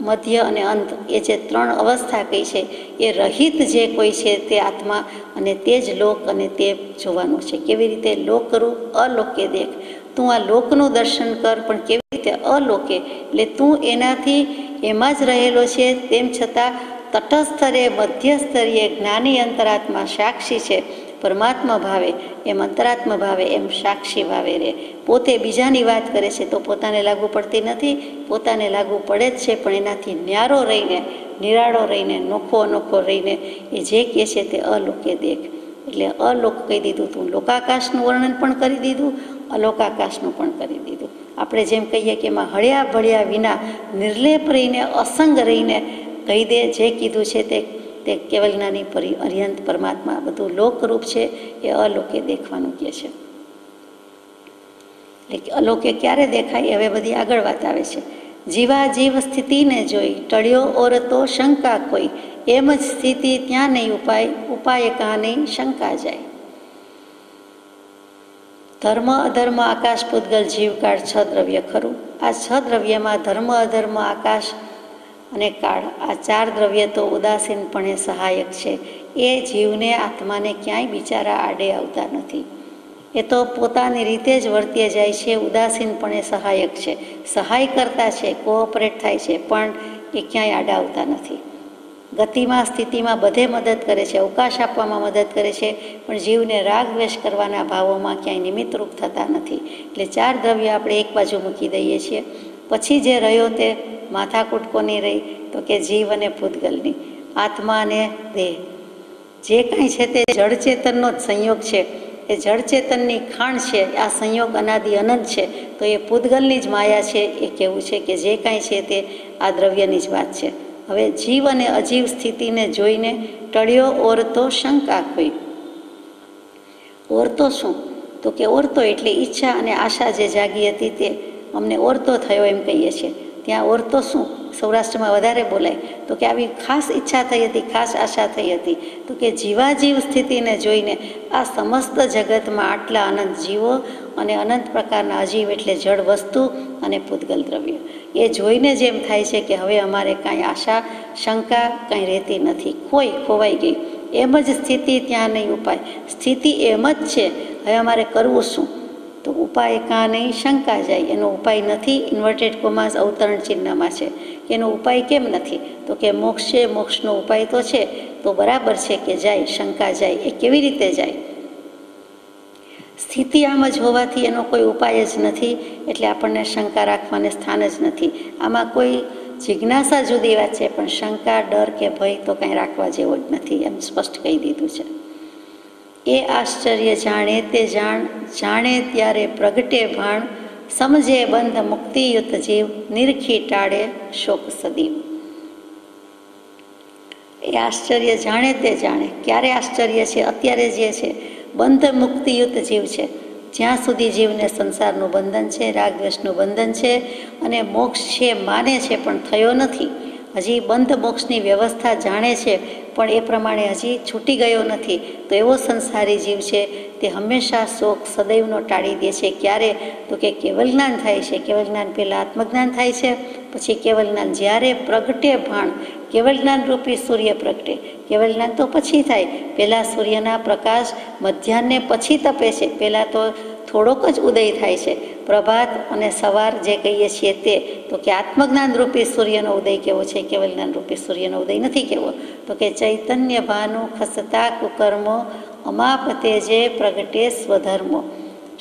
મધ્ય અને અંત, એ જે ત્રણ અવસ્થા કહી છે એ રહિત જે કોઈ છે તે આત્મા અને તે જ લોક અને તે જોવાનું છે. કેવી રીતે? લોકરૂપ અલોકે દેખ. તું આ લોકનું દર્શન કર, પણ કેવી રીતે? અલોકે, એટલે તું એનાથી એમાં જ રહેલો છે, તેમ છતાં તટસ્થરે મધ્યસ્તરીય જ્ઞાની અંતરાત્મા સાક્ષી છે. પરમાત્મા ભાવે એમ અંતરાત્મા ભાવે એમ સાક્ષી ભાવે રહે. પોતે બીજાની વાત કરે છે તો પોતાને લાગુ પડતી નથી, પોતાને લાગુ પડે જ છે, પણ એનાથી ન્યારો રહીને, નિરાળો રહીને, નોખો અનોખો રહીને એ જે કહે છે તે અલોકે દેખ. એટલે અલોક કહી દીધું, તું લોકાકાશનું વર્ણન પણ કરી દીધું, અલોકાકાશનું પણ કરી દીધું. આપણે જેમ કહીએ કે એમાં હળ્યા ભળ્યા વિના નિર્લેપ રહીને, અસંગ રહીને કહી દે. જે કીધું છે તે કેવલ જ્ઞાની અરિયંત પરમાત્મા બધું લોકરૂપ છે, એ અલોકે દેખવાનું કહે છે. એટલે અલોકે ક્યારે દેખાય? હવે બધી આગળ વાત આવે છે. જીવા જીવ સ્થિતિને જોઈ ટળ્યો ઓરતો શંકા કોઈ, એમ જ સ્થિતિ ત્યાં નહીં ઉપાય કાં નહીં શંકા જાય. ધર્મ અધર્મ આકાશ પૂતગલ જીવકાળ છ દ્રવ્ય ખરું. આ છ દ્રવ્યમાં ધર્મ અધર્મ આકાશ અને કાળ, આ ચાર દ્રવ્ય તો ઉદાસીનપણે સહાયક છે. એ જીવને આત્માને ક્યાંય બિચારા આડે આવતા નથી. એ તો પોતાની રીતે જ વર્ત્ય જાય છે, ઉદાસીનપણે સહાયક છે, સહાય કરતા છે, કોઓપરેટ થાય છે, પણ એ ક્યાંય આડા આવતા નથી. ગતિમાં સ્થિતિમાં બધે મદદ કરે છે, અવકાશ આપવામાં મદદ કરે છે, પણ જીવને રાગ દ્વેષ કરવાના ભાવોમાં ક્યાંય નિમિત્તરૂપ થતા નથી. એટલે ચાર દ્રવ્ય આપણે એક બાજુ મૂકી દઈએ છીએ. પછી જે રહ્યો તે માથાકૂટ કોની રહી તો કે જીવ અને પૂતગલની, આત્મા અને દેહ. જે કાંઈ છે તે જળચેતનનો જ સંયોગ છે, એ જળચેતનની ખાણ છે. આ સંયોગ અનાદિ અનંત છે, તો એ પૂતગલની જ માયા છે. એ કહેવું છે કે જે કાંઈ છે તે આ દ્રવ્યની જ વાત છે. હવે જીવ અને અજીવ સ્થિતિને જોઈને ટળ્યો ઓરતો શંકા કોઈ. ઓરતો શું તો કે ઓરતો એટલે ઈચ્છા અને આશા જે જાગી હતી તે અમને ઓરતો થયો એમ કહીએ છીએ. ત્યાં ઓરતો શું સૌરાષ્ટ્રમાં વધારે બોલાય તો કે આવી ખાસ ઈચ્છા થઈ હતી, ખાસ આશા થઈ હતી. તો કે જીવાજીવ સ્થિતિને જોઈને આ સમસ્ત જગતમાં આટલા અનંત જીવો અને અનંત પ્રકારના અજીવ એટલે જળ વસ્તુ અને પૂતગલ દ્રવ્ય, એ જોઈને જ એમ થાય છે કે હવે અમારે કાંઈ આશા શંકા કાંઈ રહેતી નથી, ખોવાઈ ગઈ. એમ જ સ્થિતિ ત્યાં નહીં ઉપાય, સ્થિતિ એમ જ છે. હવે અમારે કરવું શું? તો ઉપાય કાં નહીં શંકા જાય, એનો ઉપાય નથી. ઇન્વર્ટેડ કોમાસ અવતરણ ચિહ્નમાં છે. એનો ઉપાય કેમ નથી? તો કે મોક્ષ છે, મોક્ષનો ઉપાય તો છે, તો બરાબર છે કે જાય, શંકા જાય. એ કેવી રીતે જાય? સ્થિતિ આમ જ હોવાથી એનો કોઈ ઉપાય જ નથી, એટલે આપણને શંકા રાખવાને સ્થાન જ નથી. આમાં કોઈ જિજ્ઞાસા જુદી વાત છે, પણ શંકા, ડર કે ભય તો કંઈ રાખવા જેવો જ નથી, એમ સ્પષ્ટ કહી દીધું છે. એ આશ્ચર્ય જાણે તે જાણે ત્યારે પ્રગટે ભાણ, સમજે બંધ મુક્તિયુત જીવ, નિરખી ટાળે શોક સદીવ. એ આશ્ચર્ય જાણે તે જાણે. ક્યારે આશ્ચર્ય છે? અત્યારે જે છે. બંધ મુક્તિયુત જીવ છે. જ્યાં સુધી જીવને સંસારનું બંધન છે, રાગદ્વેષનું બંધન છે, અને મોક્ષ છે માને છે પણ થયો નથી. હજી બંધ મોક્ષની વ્યવસ્થા જાણે છે, પણ એ પ્રમાણે હજી છૂટી ગયો નથી. તો એવો સંસારી જીવ છે તે હંમેશા શોક સદૈવનો ટાળી દે છે. ક્યારે? તો કે કેવલ જ્ઞાન થાય છે. કેવલ જ્ઞાન પહેલાં આત્મજ્ઞાન થાય છે, પછી કેવલ જ્ઞાન જ્યારે પ્રગટે ભાણ, કેવલ જ્ઞાન રૂપી સૂર્ય પ્રગટે. કેવલ જ્ઞાન તો પછી થાય. પહેલાં સૂર્યના પ્રકાશ મધ્યાહને પછી તપે છે. પહેલાં તો થોડોક જ ઉદય થાય છે. પ્રભાત અને સવાર જે કહીએ છીએ તે, તો કે આત્મજ્ઞાન રૂપી સૂર્યનો ઉદય કેવો છે? કેવલ જ્ઞાન રૂપી સૂર્યનો ઉદય નથી કેવો? તો કે ચૈતન્ય ભાનુ ખસતા કુકર્મો, અમાપ તેજે પ્રગટે સ્વધર્મો.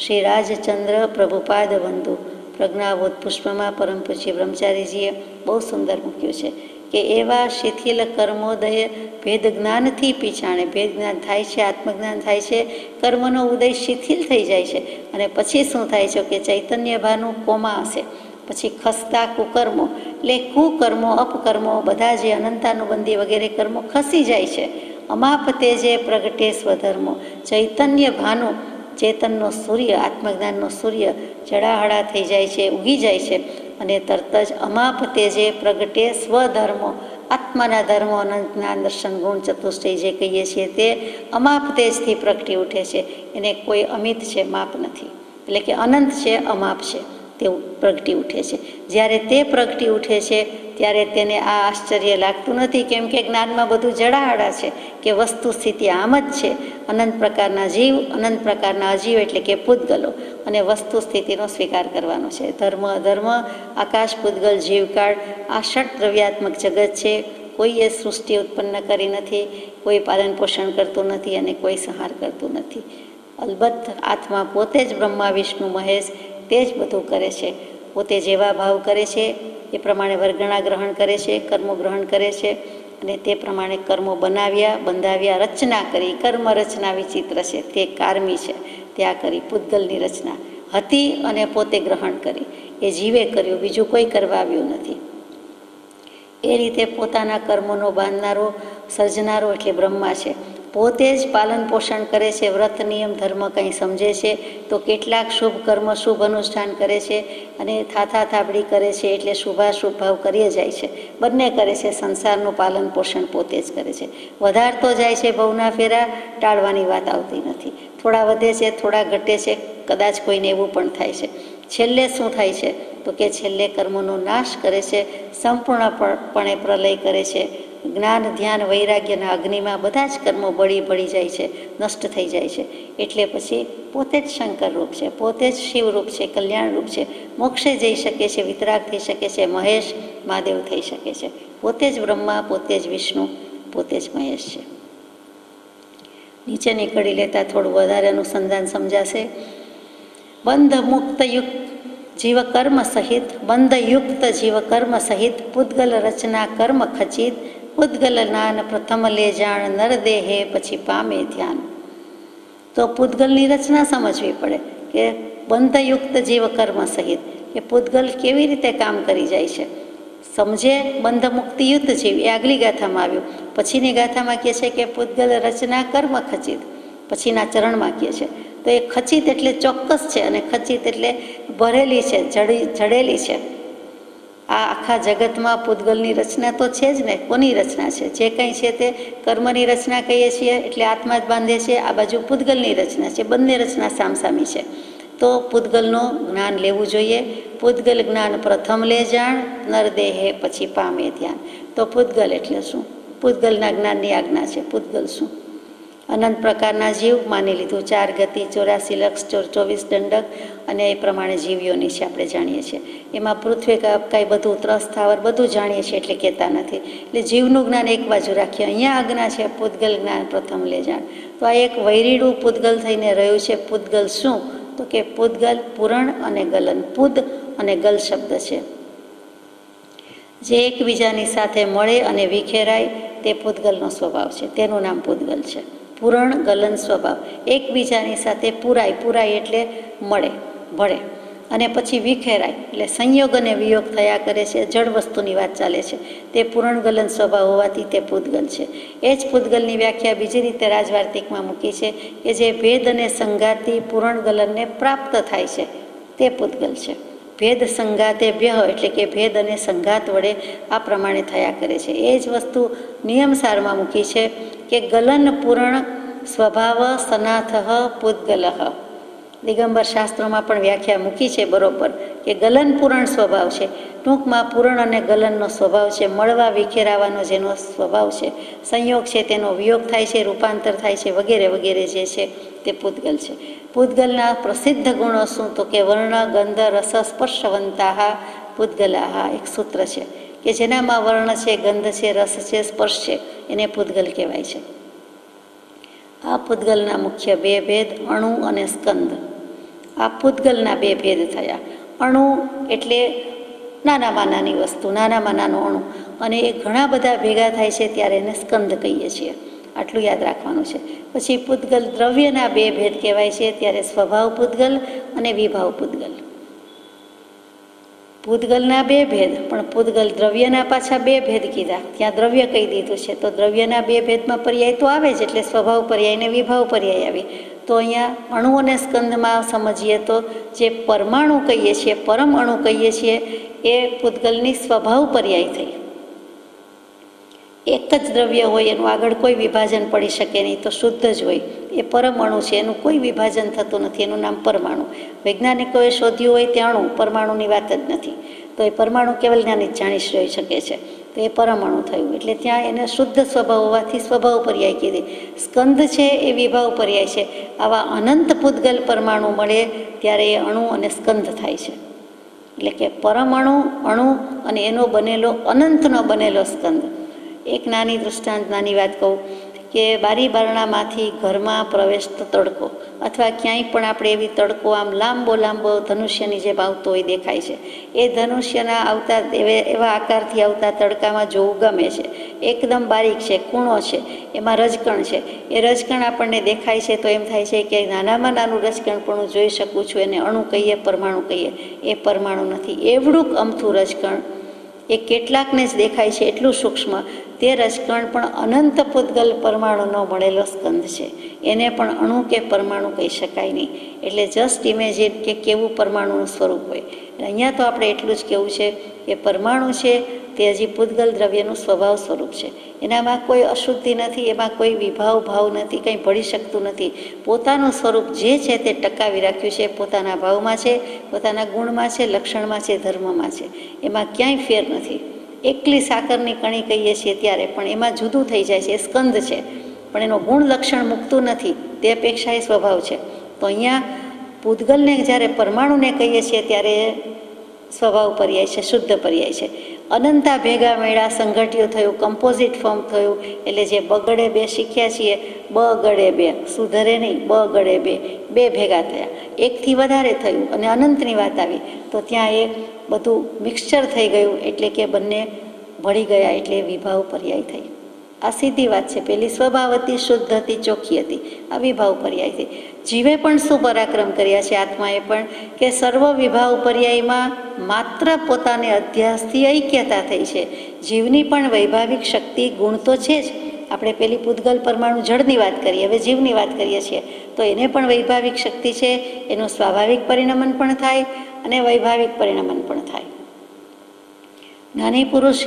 શ્રી રાજચંદ્ર પ્રભુપાદ બંધુ પ્રજ્ઞાબોધ પુષ્પમાં પરમ પૂજ્ય બ્રહ્મચારીજીએ બહુ સુંદર મૂક્યું છે કે એવા શિથિલ કર્મોદય ભેદ જ્ઞાનથી પીછાણે. ભેદ જ્ઞાન થાય છે, આત્મજ્ઞાન થાય છે, કર્મનો ઉદય શિથિલ થઈ જાય છે. અને પછી શું થાય છે કે ચૈતન્ય ભાનું કોમા હશે. પછી ખસતા કુકર્મો, એટલે કુકર્મો, અપકર્મો બધા જે અનંતાનુબંધી વગેરે કર્મો ખસી જાય છે. અમાપ તેજે પ્રગટે સ્વધર્મો. ચૈતન્ય ભાનુ, ચેતનનો સૂર્ય, આત્મજ્ઞાનનો સૂર્ય જડાહડા થઈ જાય છે, ઉગી જાય છે. અને તરત જ અમાપ તેજે પ્રગટે સ્વધર્મો, આત્માના ધર્મો, અનંત જ્ઞાન દર્શન ગુણ ચતુષ્ટય જે કહીએ છીએ તે અમાપ તેજથી પ્રગટી ઉઠે છે. એને કોઈ અમિત છે, માપ નથી. એટલે કે અનંત છે, અમાપ છે, તેવું પ્રગટી ઉઠે છે. જ્યારે તે પ્રગટી ઉઠે છે ત્યારે તેને આ આશ્ચર્ય લાગતું નથી, કેમ કે જ્ઞાનમાં બધું જડાહડા છે કે વસ્તુ સ્થિતિ આમ જ છે. અનંત પ્રકારના જીવ, અનંત પ્રકારના અજીવ એટલે કે પૂતગલો, અને વસ્તુ સ્થિતિનો સ્વીકાર કરવાનો છે. ધર્મ અધર્મ, આકાશ, પૂતગલ, જીવકાળ, આ ષટ દ્રવ્યાત્મક જગત છે. કોઈએ સૃષ્ટિ ઉત્પન્ન કરી નથી, કોઈ પાલન પોષણ કરતું નથી, અને કોઈ સંહાર કરતું નથી. અલબત્ત આત્મા પોતે જ બ્રહ્મા વિષ્ણુ મહેશ તે જ બધું કરે છે. પોતે જેવા ભાવ કરે છે એ પ્રમાણે વર્ગણા ગ્રહણ કરે છે, કર્મો ગ્રહણ કરે છે, અને તે પ્રમાણે કર્મો બનાવ્યા, બંધાવ્યા, રચના કરી. કર્મ રચના વિચિત્ર છે, તે કારમી છે. ત્યાં કરી પૂતગલની રચના હતી અને પોતે ગ્રહણ કરી. એ જીવે કર્યું, બીજું કોઈ કરવા આવ્યું નથી. એ રીતે પોતાના કર્મોનો બાંધનારો, સર્જનારો એટલે બ્રહ્મા છે. પોતે જ પાલન પોષણ કરે છે. વ્રત નિયમ ધર્મ કંઈ સમજે છે તો કેટલાક શુભ કર્મ, શુભ અનુષ્ઠાન કરે છે, અને થાથા થાબડી કરે છે, એટલે શુભાશુભ ભાવ કરીએ જાય છે. બંને કરે છે. સંસારનું પાલન પોષણ પોતે જ કરે છે. વધારતો જાય છે ભવના ફેરા, ટાળવાની વાત આવતી નથી. થોડા વધે છે, થોડા ઘટે છે, કદાચ કોઈને એવું પણ થાય છે. છેલ્લે શું થાય છે તો કે છેલ્લે કર્મોનો નાશ કરે છે, સંપૂર્ણપણે પ્રલય કરે છે. જ્ઞાન, ધ્યાન, વૈરાગ્યના અગ્નિમાં બધા જ કર્મો બળી જાય છે, નષ્ટ થઈ જાય છે. એટલે પછી પોતે જ શંકર રૂપ છે, પોતે જ શિવરૂપ છે, કલ્યાણ રૂપ છે. મોક્ષે જઈ શકે છે, વિતરાગ થઈ શકે છે, મહેશ, મહાદેવ થઈ શકે છે. પોતે જ બ્રહ્મા, પોતે જ વિષ્ણુ, પોતે જ મહેશ છે. નીચેની કડી લેતા થોડું વધારે અનુસંધાન સમજાશે. બંધ મુક્ત યુક્ત જીવ કર્મ સહિત, બંધ યુક્ત જીવ કર્મ સહિત, પૂતગલ રચના કર્મ ખચિત, પૂતગલ જ્ઞાન પ્રથમ લે જાણ, નર દેહે પછી પામે ધ્યાન. તો પૂતગલની રચના સમજવી પડે કે બંધયુક્ત જીવ કર્મ સહિત, કે પૂતગલ કેવી રીતે કામ કરી જાય છે. સમજે બંધ મુક્તિયુક્ત જીવ, એ આગલી ગાથામાં આવ્યું. પછીની ગાથામાં કહે છે કે પૂતગલ રચના કર્મ ખચિત, પછીના ચરણમાં કહે છે. તો એ ખચિત એટલે ચોક્કસ છે, અને ખચિત એટલે ભરેલી છે, જડેલી છે. આ આખા જગતમાં પૂતગલની રચના તો છે જ ને. કોની રચના છે? જે કંઈ છે તે કર્મની રચના કહીએ છીએ એટલે આત્મા જ બાંધે છે. આ બાજુ પૂતગલની રચના છે. બંને રચના સામસામી છે. તો પૂતગલનું જ્ઞાન લેવું જોઈએ. પૂતગલ જ્ઞાન પ્રથમ લે જાણ, નર દેહે પછી પામે ધ્યાન. તો પૂતગલ એટલે શું? પૂતગલના જ્ઞાનની આજ્ઞા છે. પૂતગલ શું? અનંત પ્રકારના જીવ માની લીધું, 4 ગતિ, 84 લક્ષ, 24 દંડક, અને એ પ્રમાણે જીવીઓની છે આપણે જાણીએ છીએ. એમાં પૃથ્વી કાંઈ બધું ત્રસ સ્થાવર બધું જાણીએ છીએ એટલે કહેતા નથી. એટલે જીવનું જ્ઞાન એક બાજુ રાખીએ. અહીંયા આજ્ઞા છે પૂતગલ જ્ઞાન પ્રથમ લે જાણ. તો આ એક વૈરીડું પૂતગલ થઈને રહ્યું છે. પૂતગલ શું? તો કે પૂતગલ પુરણ અને ગલન. પૂદ અને ગલ શબ્દ છે, જે એકબીજાની સાથે મળે અને વિખેરાય તે પૂતગલનો સ્વભાવ છે. તેનું નામ પૂતગલ છે. પુરણ ગલન સ્વભાવ, એકબીજાની સાથે પુરાય એટલે મળે ભળે, અને પછી વિખેરાય એટલે સંયોગ અને વિયોગ થયા કરે છે. જળ વસ્તુની વાત ચાલે છે. તે પુરણ ગલન સ્વભાવ હોવાથી તે પૂતગલ છે. એ જ પૂતગલની વ્યાખ્યા બીજી રીતે રાજવાર્તિકમાં મૂકી છે કે જે ભેદ અને સંઘાતથી પુરણ ગલનને પ્રાપ્ત થાય છે તે પૂતગલ છે. ભેદ સંઘાતે ભ્યહ એટલે કે ભેદ અને સંઘાત વડે આ પ્રમાણે થયા કરે છે. એ જ વસ્તુ નિયમસારમાં મૂકી છે કે ગલન પૂરણ સ્વભાવ સનાથ પૂતગલ. દિગંબર શાસ્ત્રોમાં પણ વ્યાખ્યા મૂકી છે બરોબર કે ગલન પૂરણ સ્વભાવ છે. ટૂંકમાં પૂરણ અને ગલનનો સ્વભાવ છે, મળવા વિખેરાવાનો જેનો સ્વભાવ છે, સંયોગ છે તેનો વિયોગ થાય છે, રૂપાંતર થાય છે, વગેરે વગેરે જે છે તે પૂતગલ છે. પૂતગલના પ્રસિદ્ધ ગુણો શું? તો કે વર્ણ ગંધ રસ સ્પર્શવંતા પૂતગલાહ. એક સૂત્ર છે કે જેનામાં વર્ણ છે, ગંધ છે, રસ છે, સ્પર્શ છે, એને પૂતગલ કહેવાય છે. આ પૂતગલના મુખ્ય 2 ભેદ અણુ અને સ્કંદ. આ પૂતગલના 2 ભેદ થયા. અણુ એટલે નાનામાં નાની વસ્તુ, નાનામાં નાનો અણુ, અને એ ઘણા બધા ભેગા થાય છે ત્યારે એને સ્કંદ કહીએ છીએ. આટલું યાદ રાખવાનું છે. પછી પૂતગલ દ્રવ્યના 2 ભેદ કહેવાય છે ત્યારે સ્વભાવ પૂતગલ અને વિભાવ પૂતગલ. પૂતગલના 2 ભેદ, પણ પૂતગલ દ્રવ્યના પાછા 2 ભેદ કીધા. ત્યાં દ્રવ્ય કહી દીધું છે તો દ્રવ્યના 2 ભેદમાં પર્યાય તો આવે જ, એટલે સ્વભાવ પર્યાય ને વિભાવ પર્યાય આવે. તો અહીંયા અણુ અને સ્કંદમાં સમજીએ તો જે પરમાણુ કહીએ છીએ, પરમ અણુ કહીએ છીએ, એ પૂતગલની સ્વભાવ પર્યાય થઈ. એક જ દ્રવ્ય હોય, એનું આગળ કોઈ વિભાજન પડી શકે નહીં, તો શુદ્ધ જ હોય, એ પરમાણુ છે, એનું કોઈ વિભાજન થતું નથી, એનું નામ પરમાણુ. વૈજ્ઞાનિકોએ શોધ્યું હોય તે અણુ, પરમાણુની વાત જ નથી. તો એ પરમાણુ કેવલ જ્ઞાની જ જાણી રહી શકે છે, તો એ પરમાણુ થયું. એટલે ત્યાં એને શુદ્ધ સ્વભાવ હોવાથી સ્વભાવ પર્યાય કીધી. સ્કંદ છે એ વિભાવ પર્યાય છે. આવા અનંત પૂતગલ પરમાણુ મળે ત્યારે એ અણુ અને સ્કંદ થાય છે. એટલે કે પરમાણુ, અણુ અને એનો બનેલો અનંતનો બનેલો સ્કંદ. એક નાની દૃષ્ટાંત, નાની વાત કહું કે બારી બારણામાંથી ઘરમાં પ્રવેશતો તડકો, અથવા ક્યાંય પણ આપણે એવી તડકો આમ લાંબો ધનુષ્યની જેમ આવતો હોય દેખાય છે. એ ધનુષ્યના આવતા એવા આકારથી આવતા તડકામાં જોવું ગમે છે. એકદમ બારીક છે, કૂણો છે, એમાં રજકણ છે. એ રજકણ આપણને દેખાય છે તો એમ થાય છે કે નાનામાં નાનું રજકણ પણ હું જોઈ શકું છું, એને અણુ કહીએ, પરમાણુ કહીએ. એ પરમાણુ નથી. એવડું અમથું રજકણ એ કેટલાકને જ દેખાય છે, એટલું સૂક્ષ્મ. તે રજકણ પણ અનંત પૂતગલ પરમાણુનો મળેલો સ્કંદ છે. એને પણ અણુ કે પરમાણુ કહી શકાય નહીં. એટલે જસ્ટ ઇમેજિન કે કેવું પરમાણુનું સ્વરૂપ હોય. અહીંયા તો આપણે એટલું જ કહેવું છે કે પરમાણુ છે તે હજી પૂતગલ દ્રવ્યનું સ્વભાવ સ્વરૂપ છે. એનામાં કોઈ અશુદ્ધિ નથી, એમાં કોઈ વિભાવ ભાવ નથી, કંઈ ભળી શકતું નથી. પોતાનું સ્વરૂપ જે છે તે ટકાવી રાખ્યું છે. પોતાના ભાવમાં છે, પોતાના ગુણમાં છે, લક્ષણમાં છે, ધર્મમાં છે. એમાં ક્યાંય ફેર નથી. એકલી સાકરની કણી કહીએ છીએ ત્યારે પણ એમાં જુદું થઈ જાય છે. એ સ્કંદ છે, પણ એનો ગુણ લક્ષણ મૂકતું નથી, તે અપેક્ષા એ સ્વભાવ છે. તો અહીંયા પૂતગલને જ્યારે પરમાણુને કહીએ છીએ ત્યારે સ્વભાવ પર્યાય છે, શુદ્ધ પર્યાય છે. અનંતા ભેગા મેળા સંગઠ્યું થયું, કમ્પોઝિટ ફોર્મ થયું. એટલે જે બગડે 2 શીખ્યા છીએ, બગડે 2, સુધરે નહીં, બગડે 2, 2 ભેગા થયા, એકથી વધારે થયું અને અનંતની વાત આવી તો ત્યાં એ બધું મિક્સચર થઈ ગયું, એટલે કે બંને ભળી ગયા, એટલે વિભાવ પર્યાય થઈ. આ સીધી વાત છે. પેલી સ્વભાવ હતી, શુદ્ધ હતી, ચોખ્ખી હતી. આ વિભાવ પર્યાય થઈ. જીવે પણ શું પરાક્રમ કર્યા છે, આત્માએ પણ, કે સર્વ વિભાવ પર્યાયમાં માત્ર પોતાને અધ્યાસથી ઐક્યતા થઈ છે. જીવની પણ વૈભાવિક શક્તિ ગુણ તો છે જ. આપણે પેલી પૂતગલ પરમાણુ જળની વાત કરીએ, હવે જીવની વાત કરીએ છીએ, તો એને પણ વૈભાવિક શક્તિ છે. એનું સ્વાભાવિક પરિણમન પણ થાય અને વૈભાવિક પરિણમન પણ થાય. નાની પુરુષ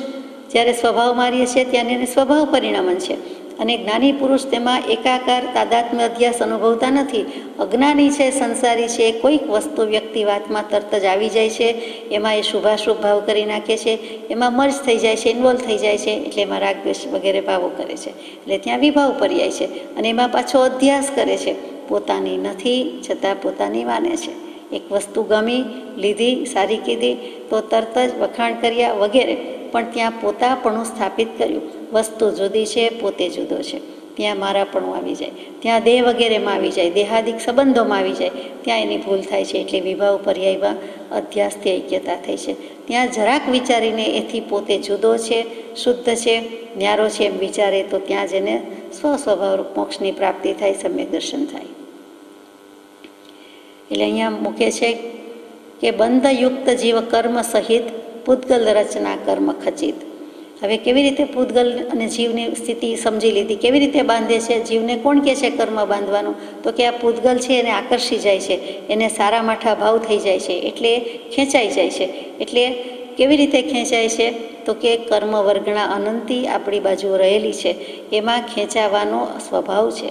જ્યારે સ્વભાવ મારીએ છીએ ત્યારે એને સ્વભાવ પરિણમન છે, અને જ્ઞાની પુરુષ તેમાં એકાકાર તાદાત્મ્ય અધ્યાસ અનુભવતા નથી. અજ્ઞાની છે, સંસારી છે, કોઈક વસ્તુ વ્યક્તિ વાતમાં તરત જ આવી જાય છે, એમાં એ શુભાશુભ ભાવ કરી નાખે છે, એમાં મર્જ થઈ જાય છે, ઇન્વોલ્વ થઈ જાય છે, એટલે એમાં રાગ દ્વેષ વગેરે ભાવો કરે છે, એટલે ત્યાં વિભાવ પર્યાય છે. અને એમાં પાછો અધ્યાસ કરે છે, પોતાની નથી છતાં પોતાની માને છે. એક વસ્તુ ગમી, લીધી, સારી કીધી તો તરત જ વખાણ કર્યા વગેરે, પણ ત્યાં પોતાપણું સ્થાપિત કર્યું. વસ્તુ જુદી છે, પોતે જુદો છે, ત્યાં મારાપણું આવી જાય, ત્યાં દેહ વગેરેમાં આવી જાય, દેહાદિક સંબંધોમાં આવી જાય, ત્યાં એની ભૂલ થાય છે. એટલે વિભાવ પર્યાયમાં અધ્યાસથી ઐક્યતા થઈ છે. ત્યાં જરાક વિચારીને એથી પોતે જુદો છે, શુદ્ધ છે, ન્યારો છે એમ વિચારે તો ત્યાં જ એને સ્વસ્વભાવરૂપ મોક્ષની પ્રાપ્તિ થાય, સમ્યક દર્શન થાય. એટલે અહીંયા મૂકે છે કે બંધયુક્ત જીવ કર્મ સહિત પૂતગલ રચના કર્મ ખચિત. હવે કેવી રીતે પૂતગલ અને જીવની સ્થિતિ સમજી લીધી, કેવી રીતે બાંધે છે જીવને? કોણ કહે છે કર્મ બાંધવાનું? તો કે આ પૂતગલ છે એને આકર્ષી જાય છે, એને સારા માઠા ભાવ થઈ જાય છે, એટલે ખેંચાઈ જાય છે. એટલે કેવી રીતે ખેંચાય છે? તો કે કર્મ વર્ગણા અનંતી આપણી બાજુ રહેલી છે, એમાં ખેંચાવાનો સ્વભાવ છે.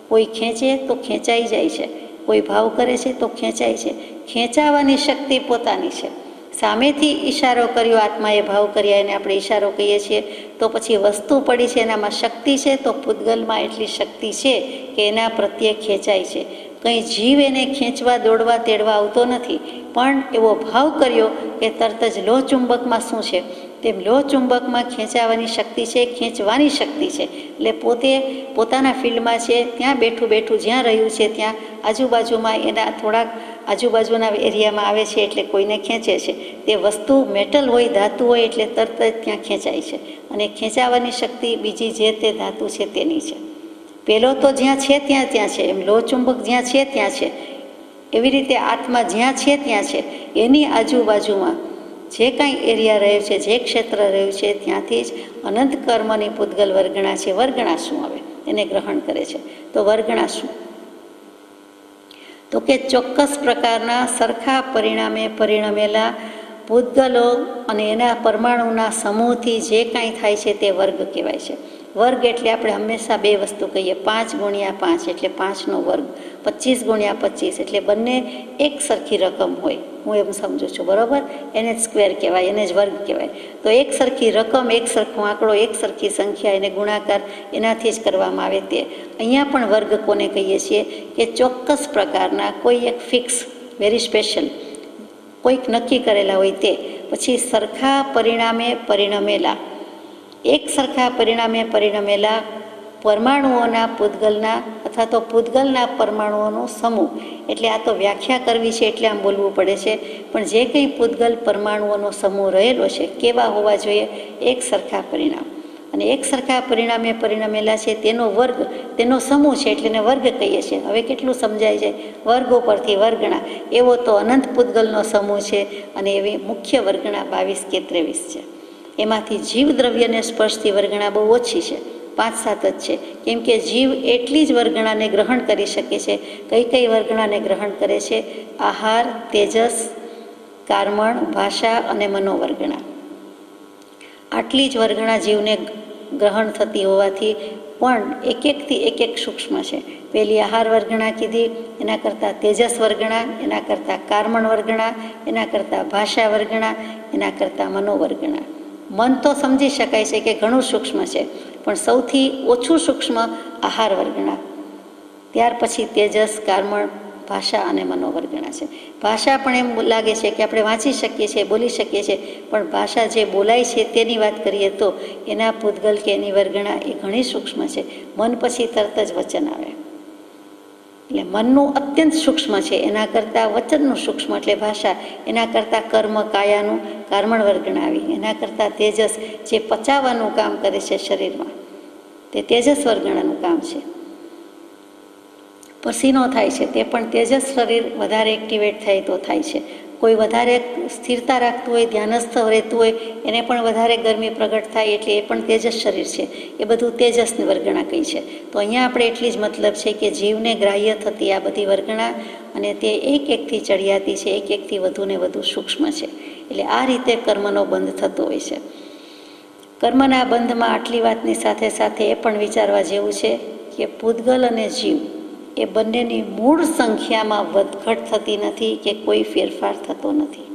કોઈ ખેંચે તો ખેંચાઈ જાય છે, કોઈ ભાવ કરે છે તો ખેંચાય છે. ખેંચાવાની શક્તિ પોતાની છે. સામેથી ઈશારો કર્યો, આત્માએ ભાવ કર્યા, એને આપણે ઈશારો કહીએ છીએ. તો પછી વસ્તુ પડી છે, એનામાં શક્તિ છે, તો પૂતગલમાં એટલી શક્તિ છે કે એના પ્રત્યે ખેંચાય છે. કંઈ જીવ એને ખેંચવા, દોડવા, તેડવા આવતો નથી, પણ એવો ભાવ કર્યો કે તરત જ લોહ ચુંબકમાં શું છે તેમ લોહ ચુંબકમાં ખેંચાવાની શક્તિ છે, ખેંચવાની શક્તિ છે. એટલે પોતે પોતાના ફિલ્ડમાં છે, ત્યાં બેઠું બેઠું જ્યાં રહ્યું છે ત્યાં આજુબાજુમાં એના થોડાક આજુબાજુના એરિયામાં આવે છે, એટલે કોઈને ખેંચે છે. તે વસ્તુ મેટલ હોય, ધાતુ હોય, એટલે તરત જ ત્યાં ખેંચાય છે. અને ખેંચાવાની શક્તિ બીજી જે તે ધાતુ છે તેની છે. પહેલો તો જ્યાં છે ત્યાં ત્યાં છે, એમ લોહ ચુંબક જ્યાં છે ત્યાં છે. એવી રીતે આત્મા જ્યાં છે ત્યાં છે, એની આજુબાજુમાં જે કાંઈ એરિયા રહ્યો છે, જે ક્ષેત્ર રહ્યું છે, ત્યાંથી જ અનંત કર્મની પૂતગલ વર્ગણા છે. વર્ગણા શું? હવે એને ગ્રહણ કરે છે તો વર્ગણા શું? તો કે ચોક્કસ પ્રકારના સરખા પરિણામે પરિણમેલા પૂતગલો અને એના પરમાણુના સમૂહથી જે કાંઈ થાય છે તે વર્ગ કહેવાય છે. વર્ગ એટલે આપણે હંમેશા બે વસ્તુ કહીએ, 5 ગુણ્યા 5 એટલે 5નો વર્ગ, 25 ગુણ્યા 25 એટલે બંને એક સરખી રકમ હોય, હું એમ સમજું છું, બરાબર? એને જ સ્ક્વેર કહેવાય, એને જ વર્ગ કહેવાય. તો એક સરખી રકમ, એક સરખો આંકડો, એક સરખી સંખ્યા, એને ગુણાકાર એનાથી જ કરવામાં આવે. તે અહીંયા પણ વર્ગ કોને કહીએ છીએ કે ચોક્કસ પ્રકારના કોઈ એક ફિક્સ, વેરી સ્પેશિયલ, કોઈક નક્કી કરેલા હોય તે. પછી સરખા પરિણામે પરિણમેલા, એક સરખા પરિણામે પરિણમેલા પરમાણુઓના પૂતગલના અથવા તો પૂતગલના પરમાણુઓનો સમૂહ. એટલે આ તો વ્યાખ્યા કરવી છે એટલે આમ બોલવું પડે છે, પણ જે કંઈ પૂતગલ પરમાણુઓનો સમૂહ રહેલો છે કેવા હોવા જોઈએ? એક સરખા પરિણામ. અને એક સરખા પરિણામે પરિણમેલા છે તેનો વર્ગ, તેનો સમૂહ છે, એટલે એને વર્ગ કહીએ છીએ. હવે કેટલું સમજાય છે? વર્ગ ઉપરથી વર્ગણા, એવો તો અનંત પૂતગલનો સમૂહ છે. અને એવી મુખ્ય વર્ગણા 22 કે 23 છે. એમાંથી જીવ દ્રવ્યને સ્પર્શથી વર્ગણા બહુ ઓછી છે, 5-7 જ છે. કેમ કે જીવ એટલી જ વર્ગણાને ગ્રહણ કરી શકે છે. કઈ કઈ વર્ગણાને ગ્રહણ કરે છે? આહાર, તેજસ, કાર્મણ, ભાષા અને મનોવર્ગણા. આટલી જ વર્ગણા જીવને ગ્રહણ થતી હોવાથી પણ એક એકથી એક એક સૂક્ષ્મ છે. પહેલી આહાર વર્ગણા કીધી, એના કરતાં તેજસ વર્ગણા, એના કરતાં કાર્મણ વર્ગણા, એના કરતાં ભાષા વર્ગણા, એના કરતાં મનોવર્ગણા. મન તો સમજી શકાય છે કે ઘણું સૂક્ષ્મ છે, પણ સૌથી ઓછું સૂક્ષ્મ આહાર વર્ગણા, ત્યાર પછી તેજસ, કાર્મણ, ભાષા અને મનોવર્ગણા છે. ભાષા પણ એમ લાગે છે કે આપણે વાંચી શકીએ છીએ, બોલી શકીએ છીએ, પણ ભાષા જે બોલાય છે તેની વાત કરીએ તો એના પૂતગલ કે એની વર્ગણા એ ઘણી સૂક્ષ્મ છે. મન પછી તરત જ વચન આવે. એટલે મનનું અત્યંત સૂક્ષ્મ છે, એના કરતાં વચનનું સૂક્ષ્મ એટલે ભાષા, એના કરતાં કર્મ કાયાનું કાર્મણ વર્ગણા આવી, એના કરતાં તેજસ જે પચાવવાનું કામ કરે છે શરીરમાં તે તેજસ વર્ગણાનું કામ છે. પસીનો થાય છે તે પણ તેજસ શરીર વધારે એક્ટિવેટ થાય તો થાય છે. કોઈ વધારે સ્થિરતા રાખતું હોય, ધ્યાનસ્થ રહેતું હોય, એને પણ વધારે ગરમી પ્રગટ થાય, એટલે એ પણ તેજસ શરીર છે. એ બધું તેજસની વર્ગણા કહી છે. તો અહીંયા આપણે એટલી જ મતલબ છે કે જીવને ગ્રાહ્ય થતી આ બધી વર્ગણા, અને તે એક એકથી ચડિયાતી છે, એક એકથી વધુ ને વધુ સૂક્ષ્મ છે. એટલે આ રીતે કર્મનો બંધ થતો હોય છે. કર્મના બંધમાં આટલી વાતની સાથે સાથે એ પણ વિચારવા જેવું છે કે પૂતગલ અને જીવ એ બંનેની મૂળ સંખ્યામાં વધઘટ થતી નથી કે કોઈ ફેરફાર થતો નથી.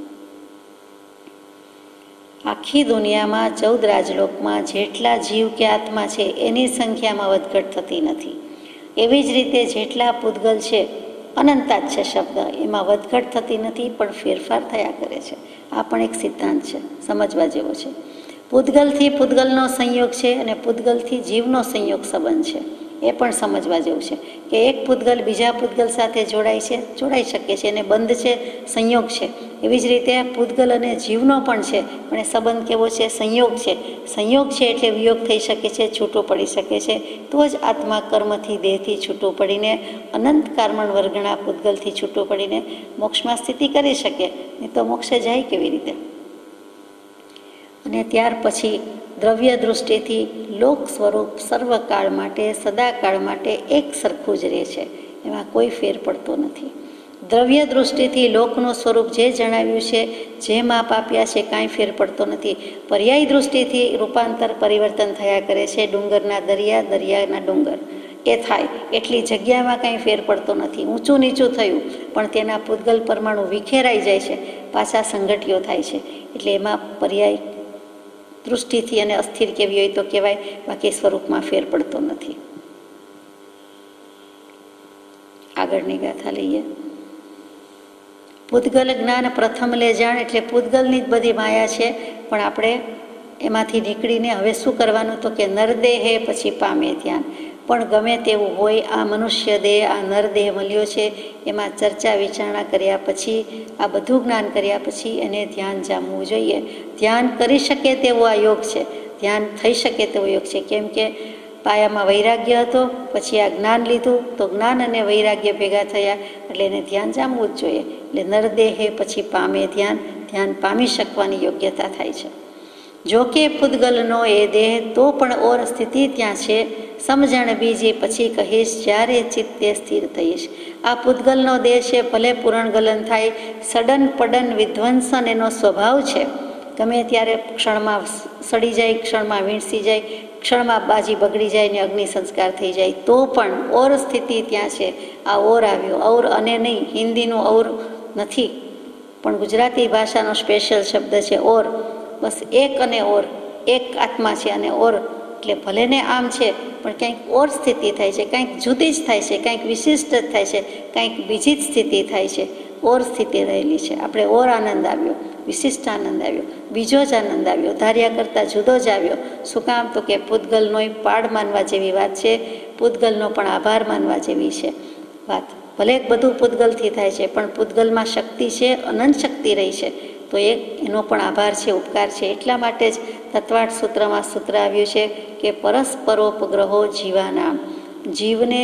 આખી દુનિયામાં 14 રાજલોકમાં જેટલા જીવ કે આત્મા છે એની સંખ્યામાં વધઘટ થતી નથી. એવી જ રીતે જેટલા પૂતગલ છે, અનંતા જ છે શબ્દ, એમાં વધઘટ થતી નથી પણ ફેરફાર થયા કરે છે. આ પણ એક સિદ્ધાંત છે, સમજવા જેવો છે. પૂતગલથી પૂતગલનો સંયોગ છે અને પૂતગલથી જીવનો સંયોગ સંબંધ છે. એ પણ સમજવા જેવું છે કે એક પૂતગલ બીજા પૂતગલ સાથે જોડાઈ શકે છે અને બંધ છે, સંયોગ છે. એવી જ રીતે પૂતગલ અને જીવનો પણ છે, પણ એ સંબંધ કેવો છે? સંયોગ છે. સંયોગ છે એટલે વિયોગ થઈ શકે છે, છૂટો પડી શકે છે. તો જ આત્મા કર્મથી, દેહથી છૂટો પડીને અનંત કાર્મણ વર્ગના પૂતગલથી છૂટો પડીને મોક્ષમાં સ્થિતિ કરી શકે. નહીં તો મોક્ષે જાય કેવી રીતે? અને ત્યાર પછી દ્રવ્ય દૃષ્ટિથી લોક સ્વરૂપ સર્વકાળ માટે, સદાકાળ માટે એક સરખું જ રહે છે, એમાં કોઈ ફેર પડતો નથી. દ્રવ્ય દૃષ્ટિથી લોકનું સ્વરૂપ જે જણાવ્યું છે, જે માપ આપ્યા છે, કાંઈ ફેર પડતો નથી. પર્યાય દૃષ્ટિથી રૂપાંતર, પરિવર્તન થયા કરે છે. ડુંગરના દરિયા, દરિયાના ડુંગર એ થાય એટલી જગ્યામાં કાંઈ ફેર પડતો નથી. ઊંચું નીચું થયું પણ તેના પૂતગલ પરમાણુ વિખેરાઈ જાય છે, પાછા સંગઠિયો થાય છે. એટલે એમાં પર્યાય દૃષ્ટિથી અને અસ્થિર કેવી હોય તો કહેવાય, બાકી સ્વરૂપમાં ફેર પડતો નથી. આગળની ગાથા લઈએ. પૂતગલ જ્ઞાન પ્રથમ લે જાણ, એટલે પૂતગલની જ બધી માયા છે, પણ આપણે એમાંથી નીકળીને હવે શું કરવાનું? તો કે નરદેહે પછી પામે ધ્યાન. પણ ગમે તેવું હોય, આ મનુષ્ય દેહ, આ નરદેહ મળ્યો છે, એમાં ચર્ચા વિચારણા કર્યા પછી, આ બધું જ્ઞાન કર્યા પછી એને ધ્યાન જામવું જોઈએ. ધ્યાન કરી શકે તેવો આ યોગ છે, ધ્યાન થઈ શકે તેવો યોગ છે. કેમ કે પાયામાં વૈરાગ્ય હતો, પછી આ જ્ઞાન લીધું તો જ્ઞાન અને વૈરાગ્ય ભેગા થયા, એટલે એને ધ્યાન જામવું જ જોઈએ. એટલે નરદેહે પછી પામે ધ્યાન, ધ્યાન પામી શકવાની યોગ્યતા થાય છે. જો કે પૂતગલનો એ દેહ તો પણ ઓર સ્થિતિ ત્યાં છે, સમજણ બીજી પછી કહીશ જ્યારે ચિત્તે સ્થિર થઈશ. આ પૂતગલનો દેહ છે, ભલે પૂરણ ગલન થાય, સડન પડન વિધ્વંસન એનો સ્વભાવ છે. ગમે ત્યારે ક્ષણમાં સડી જાય, ક્ષણમાં વીણસી જાય, ક્ષણમાં બાજી બગડી જાય ને અગ્નિ સંસ્કાર થઈ જાય, તો પણ ઓર સ્થિતિ ત્યાં છે. આ ઓર આવ્યો, ઔર અને નહીં, હિન્દીનું ઔર નથી, પણ ગુજરાતી ભાષાનો સ્પેશિયલ શબ્દ છે ઓર. બસ એક અને ઓર, એક આત્મા છે અને ઓર, એટલે ભલે ને આમ છે પણ કંઈક ઓર સ્થિતિ થાય છે, કંઈક જુદી જ થાય છે, કંઈક વિશિષ્ટ જ થાય છે, કંઈક બીજી જ સ્થિતિ થાય છે. ઓર સ્થિતિ રહેલી છે. આપણે ઓર આનંદ આવ્યો, વિશિષ્ટ આનંદ આવ્યો, બીજો જ આનંદ આવ્યો, ધાર્યા કરતાં જુદો જ આવ્યો. શું કામ? તો કે પૂતગલનો પાડ માનવા જેવી વાત છે, પૂતગલનો પણ આભાર માનવા જેવી છે વાત. ભલે બધું પૂતગલથી થાય છે, પણ પૂતગલમાં શક્તિ છે, અનંત શક્તિ રહી છે, તો એનો પણ આભાર છે, ઉપકાર છે. એટલા માટે જ તત્વાર્થ સૂત્રમાં સૂત્ર આવ્યું છે કે પરસ્પરોપગ્રહો જીવાનામ. જીવને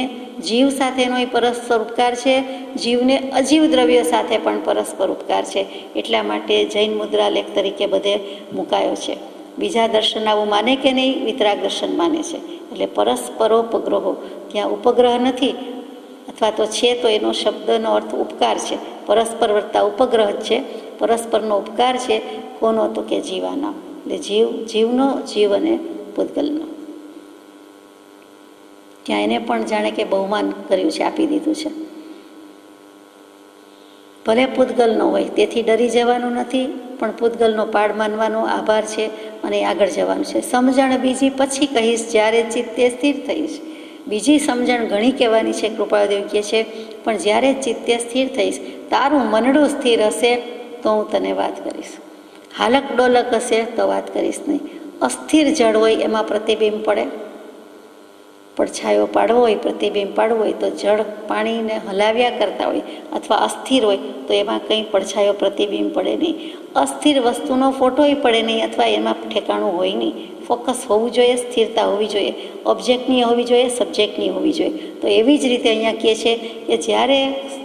જીવ સાથેનો એ પરસ્પર ઉપકાર છે, જીવને અજીવ દ્રવ્ય સાથે પણ પરસ્પર ઉપકાર છે. એટલા માટે જૈન મુદ્રાલેખ તરીકે બધે મુકાયો છે. બીજા દર્શન આવું માને કે નહીં? વિતરાગ દર્શન માને છે. એટલે પરસ્પરોપગ્રહો, ત્યાં ઉપગ્રહ નથી, અથવા તો છે તો એનો શબ્દનો અર્થ ઉપકાર છે. પરસ્પર વર્તા ઉપગ્રહ જ છે, પરસ્પરનો ઉપકાર છે. કોનો? તો કે જીવાના. એટલે જીવનો, જીવ અને પૂતગલનો. ત્યાં એને પણ જાણે કે બહુમાન કર્યું છે, આપી દીધું છે. ભલે પૂતગલ ન હોય તેથી ડરી જવાનું નથી, પણ પૂતગલનો પાડ માનવાનો, આભાર છે અને આગળ જવાનું છે. સમજણ બીજી પછી કહીશ જ્યારે ચિત્તે સ્થિર થઈશ. બીજી સમજણ ઘણી કહેવાની છે, કૃપાળદેવ કહે છે, પણ જ્યારે ચિત્તે સ્થિર થઈશ, તારું મનડું સ્થિર હશે તો હું તને વાત કરીશ. હાલક ડોલક હશે તો વાત કરીશ નહીં. અસ્થિર જળ હોય એમાં પ્રતિબિંબ પડે, પડછાયો પાડવો હોય, પ્રતિબિંબ પાડવું હોય તો જળ પાણીને હલાવ્યા કરતા હોય, અથવા અસ્થિર હોય તો એમાં કંઈ પડછાયો પ્રતિબિંબ પડે નહીં. અસ્થિર વસ્તુનો ફોટોય પડે નહીં, અથવા એમાં ઠેકાણું હોય નહીં. ફોકસ હોવું જોઈએ, સ્થિરતા હોવી જોઈએ, ઓબ્જેક્ટની હોવી જોઈએ, સબ્જેક્ટની હોવી જોઈએ. તો એવી જ રીતે અહીંયા કહે છે કે જ્યારે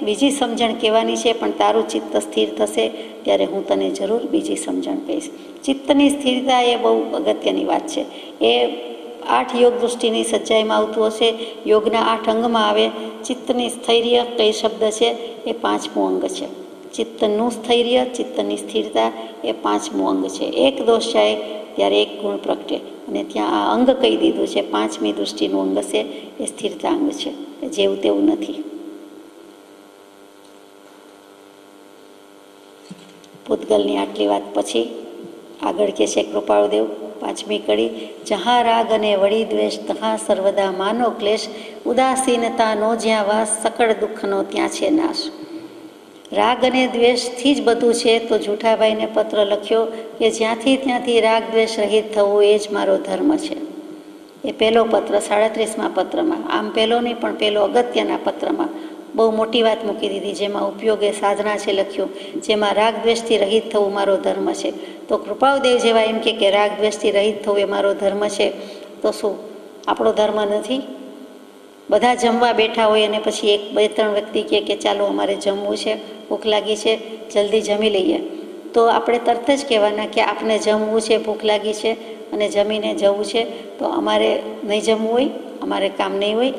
બીજી સમજણ કહેવાની છે, પણ તારું ચિત્ત સ્થિર થશે ત્યારે હું તને જરૂર બીજી સમજણ કહીશ. ચિત્તની સ્થિરતા એ બહુ અગત્યની વાત છે. એ 8 યોગ દૃષ્ટિની સચ્ચાઈમાં આવતું હશે, યોગના 8 અંગમાં આવે. ચિત્તની સ્થૈર્ય કઈ શબ્દ છે? એ 5મું અંગ છે. ચિત્તનું સ્થૈર્ય, ચિત્તની સ્થિરતા એ 5મું અંગ છે. એક દોષ જાય ત્યારે એક ગુણ પ્રગટે. અને ત્યાં આ અંગ કહી દીધું છે, 5મી દૃષ્ટિનું અંગ છે એ સ્થિરતા અંગ છે, જેવું તેવું નથી. પૂતગલની આટલી વાત પછી આગળ કહે છે કૃપાળુદેવ 5મી કડી, જहाँ રાગ અને વળી દ્વેષ તहाँ સર્વદા માનો ક્લેશ, ઉદાસીનતા નો જ્યાં વાસ સકળ દુઃખનો ત્યાં છે નાશ. રાગ અને દ્વેષથી જ બધું છે. તો જૂઠાભાઈને પત્ર લખ્યો કે જ્યાંથી ત્યાંથી રાગ દ્વેષ રહિત થવું એ જ મારો ધર્મ છે. એ પહેલો પત્ર 37મા પત્રમાં, આમ પહેલો નહીં પણ પહેલો અગત્યના પત્રમાં બહુ મોટી વાત મૂકી દીધી, જેમાં ઉપયોગે સાધના છે લખ્યું, જેમાં રાગ દ્વેષથી રહિત થવું મારો ધર્મ છે. તો કૃપાળુદેવ જેવા એમ કે રાગ દ્વેષથી રહિત થવું એ મારો ધર્મ છે, તો શું આપણો ધર્મ નથી? બધા જમવા બેઠા હોય અને પછી 1-2-3 વ્યક્તિ કહે કે ચાલો અમારે જમવું છે, ભૂખ લાગી છે, જલ્દી જમી લઈએ, તો આપણે તરત જ કહેવાના કે આપને જમવું છે, ભૂખ લાગી છે અને જમીને જવું છે, તો અમારે નહીં જમવું હોય, અમારે કામ નહીં હોય,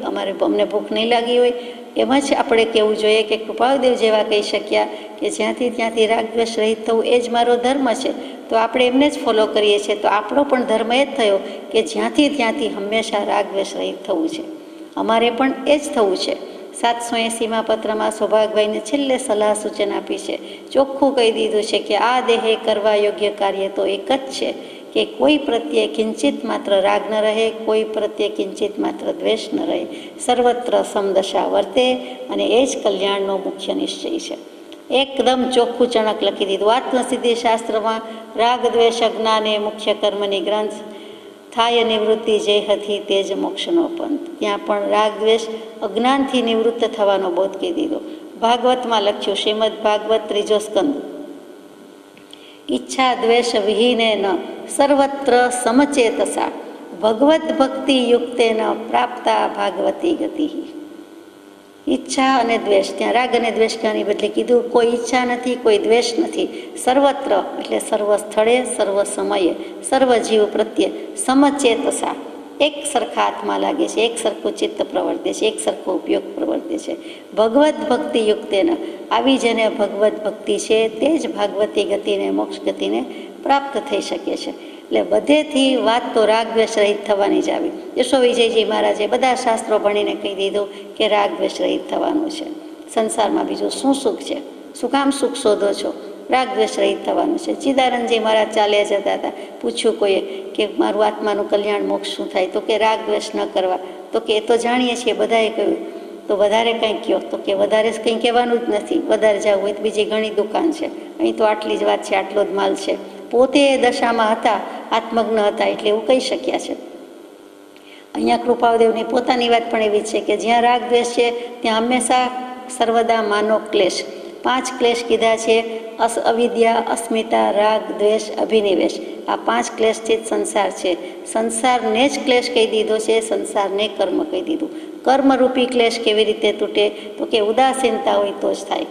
અમને ભૂખ નહીં લાગી હોય. એમ જ આપણે કહેવું જોઈએ કે કૃપાળુદેવ જેવા કહી શક્યા કે જ્યાંથી ત્યાંથી રાગ દ્વેષ રહિત થવું એ જ મારો ધર્મ છે. તો આપણે એમને જ ફોલો કરીએ છીએ, તો આપણો પણ ધર્મ એ જ થયો કે જ્યાંથી ત્યાંથી હંમેશા રાગ દ્વેષ રહિત થવું છે. અમારે પણ એ જ થવું છે. 780મા પત્રમાં સૌભાગભાઈને છેલ્લે સલાહ સૂચન આપી છે. ચોખ્ખું કહી દીધું છે કે આ દેહે કરવા યોગ્ય કાર્ય તો એક જ છે કે કોઈ પ્રત્યે કિંચિત માત્ર રાગ ન રહે, કોઈ પ્રત્યે કિંચિત માત્ર દ્વેષ ન રહે, સર્વત્ર સમદશા વર્તે, અને એ જ કલ્યાણનો મુખ્ય નિશ્ચય છે. એકદમ ચોખ્ખું ચણક લખી દીધું. આત્મસિદ્ધિ શાસ્ત્રમાં રાગ દ્વેષ અજ્ઞાને મુખ્ય કર્મની ગ્રંથ, થાય નિવૃત્તિ જે હતી તે જ મોક્ષનો પંથ. ત્યાં પણ રાગ દ્વેષ અજ્ઞાનથી નિવૃત્ત થવાનો બોધ કહી દીધો. ભાગવતમાં લખ્યું, શ્રીમદ ભાગવત 3જો સ્કંદ, ઈચ્છા દ્વેષ વિહીને ન સર્વત્ર સમચેતસા ભગવત ભક્તિ યુક્તેન પ્રાપ્તા ભાગવતી ગતિ. ઈચ્છા અને દ્વેષ, ત્યાં રાગ અને દ્વેષ કહેવાની બદલે કીધું કોઈ ઈચ્છા નથી, કોઈ દ્વેષ નથી. સર્વત્ર એટલે સર્વ સ્થળે, સર્વ સમયે, સર્વ જીવ પ્રત્યે સમચેતસા એક સરખા હાથમાં લાગે છે, એક સરખું ચિત્ત પ્રવર્તે છે, એક સરખો ઉપયોગ પ્રવર્તે છે. ભગવત ભક્તિ યુક્તેન, આવી જેને ભગવત ભક્તિ છે તે જ ભાગવતી ગતિને, મોક્ષ ગતિને પ્રાપ્ત થઈ શકે છે. એટલે બધેથી વાત તો રાગ દ્વેષ રહિત થવાની જ આવી. યશો વિજયજી મહારાજે બધા શાસ્ત્રો ભણીને કહી દીધું કે રાગ દ્વેષ રહિત થવાનું છે. સંસારમાં બીજું શું સુખ છે? શું કામ સુખ શોધો છો? રાગ દ્વેષ રહિત થવાનું છે. ચિદાનંદજી મહારાજ ચાલ્યા જતા હતા, પૂછ્યું કોઈએ કે મારું આત્માનું કલ્યાણ મોક્ષ શું થાય? તો કે રાગ દ્વેષ ન કરવા. તો કે એ તો જાણીએ છીએ, બધાએ કહ્યું. તો વધારે કંઈ કહો? તો કે વધારે કંઈ કહેવાનું જ નથી. વધારે જવું હોય તો બીજી ઘણી દુકાન છે, અહીં તો આટલી જ વાત છે, આટલો જ માલ છે. પોતે એ દશામાં હતા, આત્મજ્ઞ હતા, એટલે એવું કહી શક્યા છે. અહીંયા કૃપાળુદેવની પોતાની વાત પણ એવી છે કે જ્યાં રાગ દ્વેષ છે ત્યાં હંમેશા સર્વદા માનો ક્લેશ. 5 ક્લેશ કીધા છે: અવિદ્યા, અસ્મિતા, રાગ, દ્વેષ, અભિનિવેશ. આ 5 ક્લેશથી જ સંસાર છે. સંસારને જ ક્લેશ કહી દીધો છે, સંસારને કર્મ કહી દીધું. કર્મરૂપી ક્લેશ કેવી રીતે તૂટે? તો કે ઉદાસીનતા હોય તો જ થાય.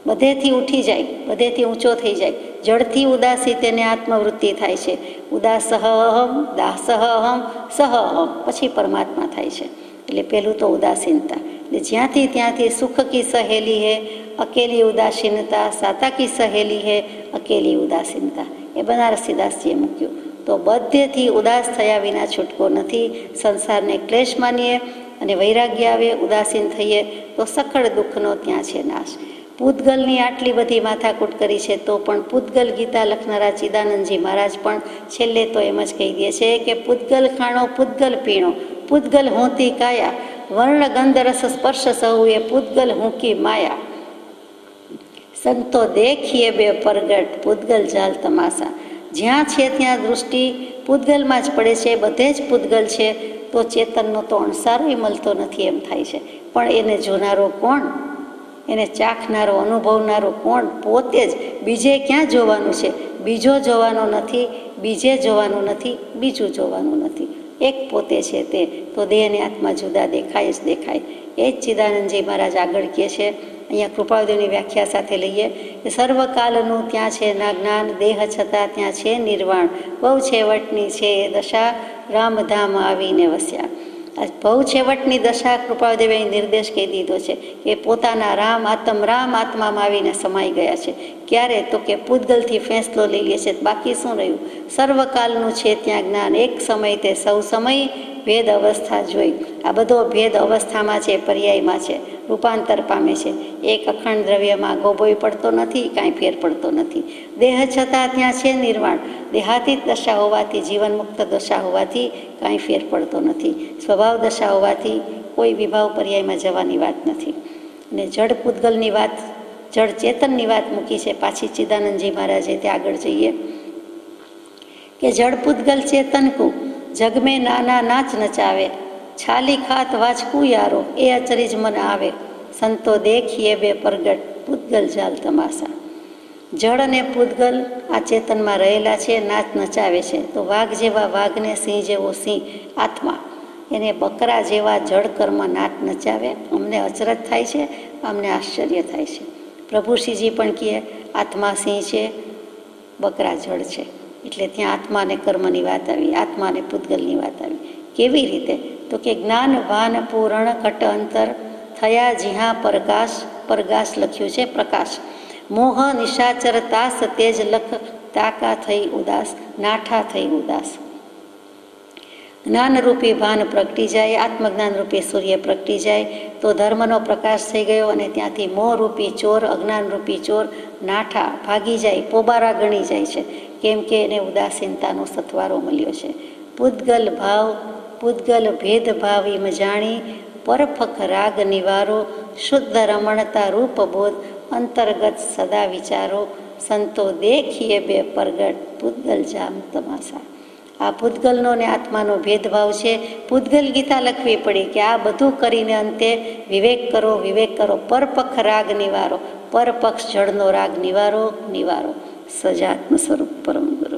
બધેથી ઉઠી જાય, બધેથી ઊંચો થઈ જાય. જડથી ઉદાસી તેને આત્મવૃત્તિ થાય છે. ઉદાસહ અહમ, દાસહ અહમ, સહ અહમ, પછી પરમાત્મા થાય છે. એટલે પહેલું તો ઉદાસીનતા. એટલે જ્યાંથી ત્યાંથી સુખ કી સહેલી હે અકેલી ઉદાસીનતા, સાતા કી સહેલી હે અકેલી ઉદાસીનતા, એ બનારસીદાસજીએ મૂક્યું. તો બધેથી ઉદાસ થયા વિના છૂટકો નથી. સંસારને ક્લેશ માનીએ અને વૈરાગ્ય આવે, ઉદાસીન થઈએ તો સકળ દુઃખનો ત્યાં છે નાશ. પૂતગલની આટલી બધી માથાકૂટ કરી છે તો પણ પૂતગલ ગીતા લખનારા ચિદાનંદજી મહારાજ પણ છેલ્લે તો એમ જ કહી દે છે કે પૂતગલ ખાણો, પૂતગલ પીણો, પૂતગલ હોતી કાયા, વર્ણ ગંધ રસ સ્પર્શ સહુ એ પૂતગલ હુંકી માયા. સંતો દેખીએ બે પરગટ, પૂતગલ જાલ તમાશા. જ્યાં છે ત્યાં દૃષ્ટિ પૂતગલમાં જ પડે છે, બધે જ પૂતગલ છે. તો ચેતનનો તો અણસારોય મળતો નથી એમ થાય છે. પણ એને જોનારો કોણ? એને ચાખનારો, અનુભવનારો કોણ? પોતે જ. બીજે ક્યાં જોવાનું છે? બીજો જોવાનો નથી, બીજે જોવાનું નથી, બીજું જોવાનું નથી. એક પોતે છે તે. તો દેહ અને આત્મા જુદા દેખાય જ દેખાય. એ જ ચિદાનંદજી મહારાજ આગળ કહે છે. અહીંયા કૃપાળુદેવની વ્યાખ્યા સાથે લઈએ કે સર્વકાલનું ત્યાં છે ના જ્ઞાન, દેહ છતાં ત્યાં છે નિર્વાણ. બહુ છેવટની છે એ દશા, રામધામ આવીને વસ્યા. બહુ છેવટની દશા કૃપાળુદેવે નિર્દેશ કહી દીધો છે કે પોતાના રામ આત્મામાં આવીને સમાઈ ગયા છે. ક્યારે? તો કે પૂતગલથી ફેંસલો લઈ લે છે. બાકી શું રહ્યું? સર્વકાલનું છે ત્યાં જ્ઞાન, એક સમય તે સૌ સમય ભેદ અવસ્થા જોઈ. આ બધો ભેદ અવસ્થામાં છે, પર્યાયમાં છે, રૂપાંતર પામે છે. એક અખંડ દ્રવ્યમાં ગોબોય પડતો નથી, કાંઈ ફેર પડતો નથી. દેહ છતાં ત્યાં છે નિર્વાણ. દેહાતીત દશા હોવાથી, જીવનમુક્ત દશા હોવાથી કાંઈ ફેર પડતો નથી. સ્વભાવ દશા હોવાથી કોઈ વિભાવ પર્યાયમાં જવાની વાત નથી. અને જડ પૂતગલની વાત, જડ ચેતનની વાત મૂકી છે. પાછી ચિદાનંદજી મહારાજે તે આગળ જઈએ કે જડ પૂતગલ ચેતન કો જગ મેં નાના નાચ નચાવે, છાલી ખાત વાંચકું યારો એ અચરીજ મન આવે, સંતો દેખીએ બે પ્રગટ પૂતગલ જાલ તમાશા. જળ અને પૂતગલ આ ચેતનમાં રહેલા છે, નાચ નચાવે છે. તો વાઘ જેવા વાઘને, સિંહ જેવો સિંહ આત્મા, એને બકરા જેવા જળ કર્મ નાચ નચાવે. અમને અચરજ થાય છે, અમને આશ્ચર્ય થાય છે. પ્રભુશ્રીજી પણ કહે આત્મા સિંહ છે, બકરા જળ છે. એટલે ત્યાં આત્મા અને કર્મની વાત આવી, આત્મા અને પૂતગલની વાત આવી. કેવી રીતે? તો કે જ્ઞાન ભાન પૂરણ ઘટ અંતર થયા જીહા પ્રકાશ, પરગાશ લખ્યું છે પ્રકાશ. મોહ નિશાચર તાસ તેજ લખ તાકા થઈ ઉદાસ, નાઠા થઈ ઉદાસ. જ્ઞાનરૂપી ભાન પ્રગટી જાય, આત્મજ્ઞાનરૂપી સૂર્ય પ્રગટી જાય તો ધર્મનો પ્રકાશ થઈ ગયો. અને ત્યાંથી મોહરૂપી ચોર, અજ્ઞાનરૂપી ચોર નાઠા ભાગી જાય, પોબારા ગણી જાય છે. કેમ કે એને ઉદાસીનતાનો સથવારો મળ્યો છે. પૂતગલ ભાવ, પૂતગલ ભેદભાવ એમ જાણી, પરફક રાગ નિવારો, શુદ્ધ રમણતા રૂપબોધ, અંતર્ગત સદા વિચારો, સંતો દેખીએ બે પ્રગટ પૂતગલ જામ તમાશા. આ પૂતગલનો ને આત્માનો ભેદભાવ છે. પૂતગલ ગીતા લખવી પડી કે આ બધું કરીને અંતે વિવેક કરો, વિવેક કરો, પરપખ રાગ નિવારો, પરપક્ષ જળનો રાગ નિવારો, નિવારો. સજાત્મ સ્વરૂપ પરમ ગુરુ.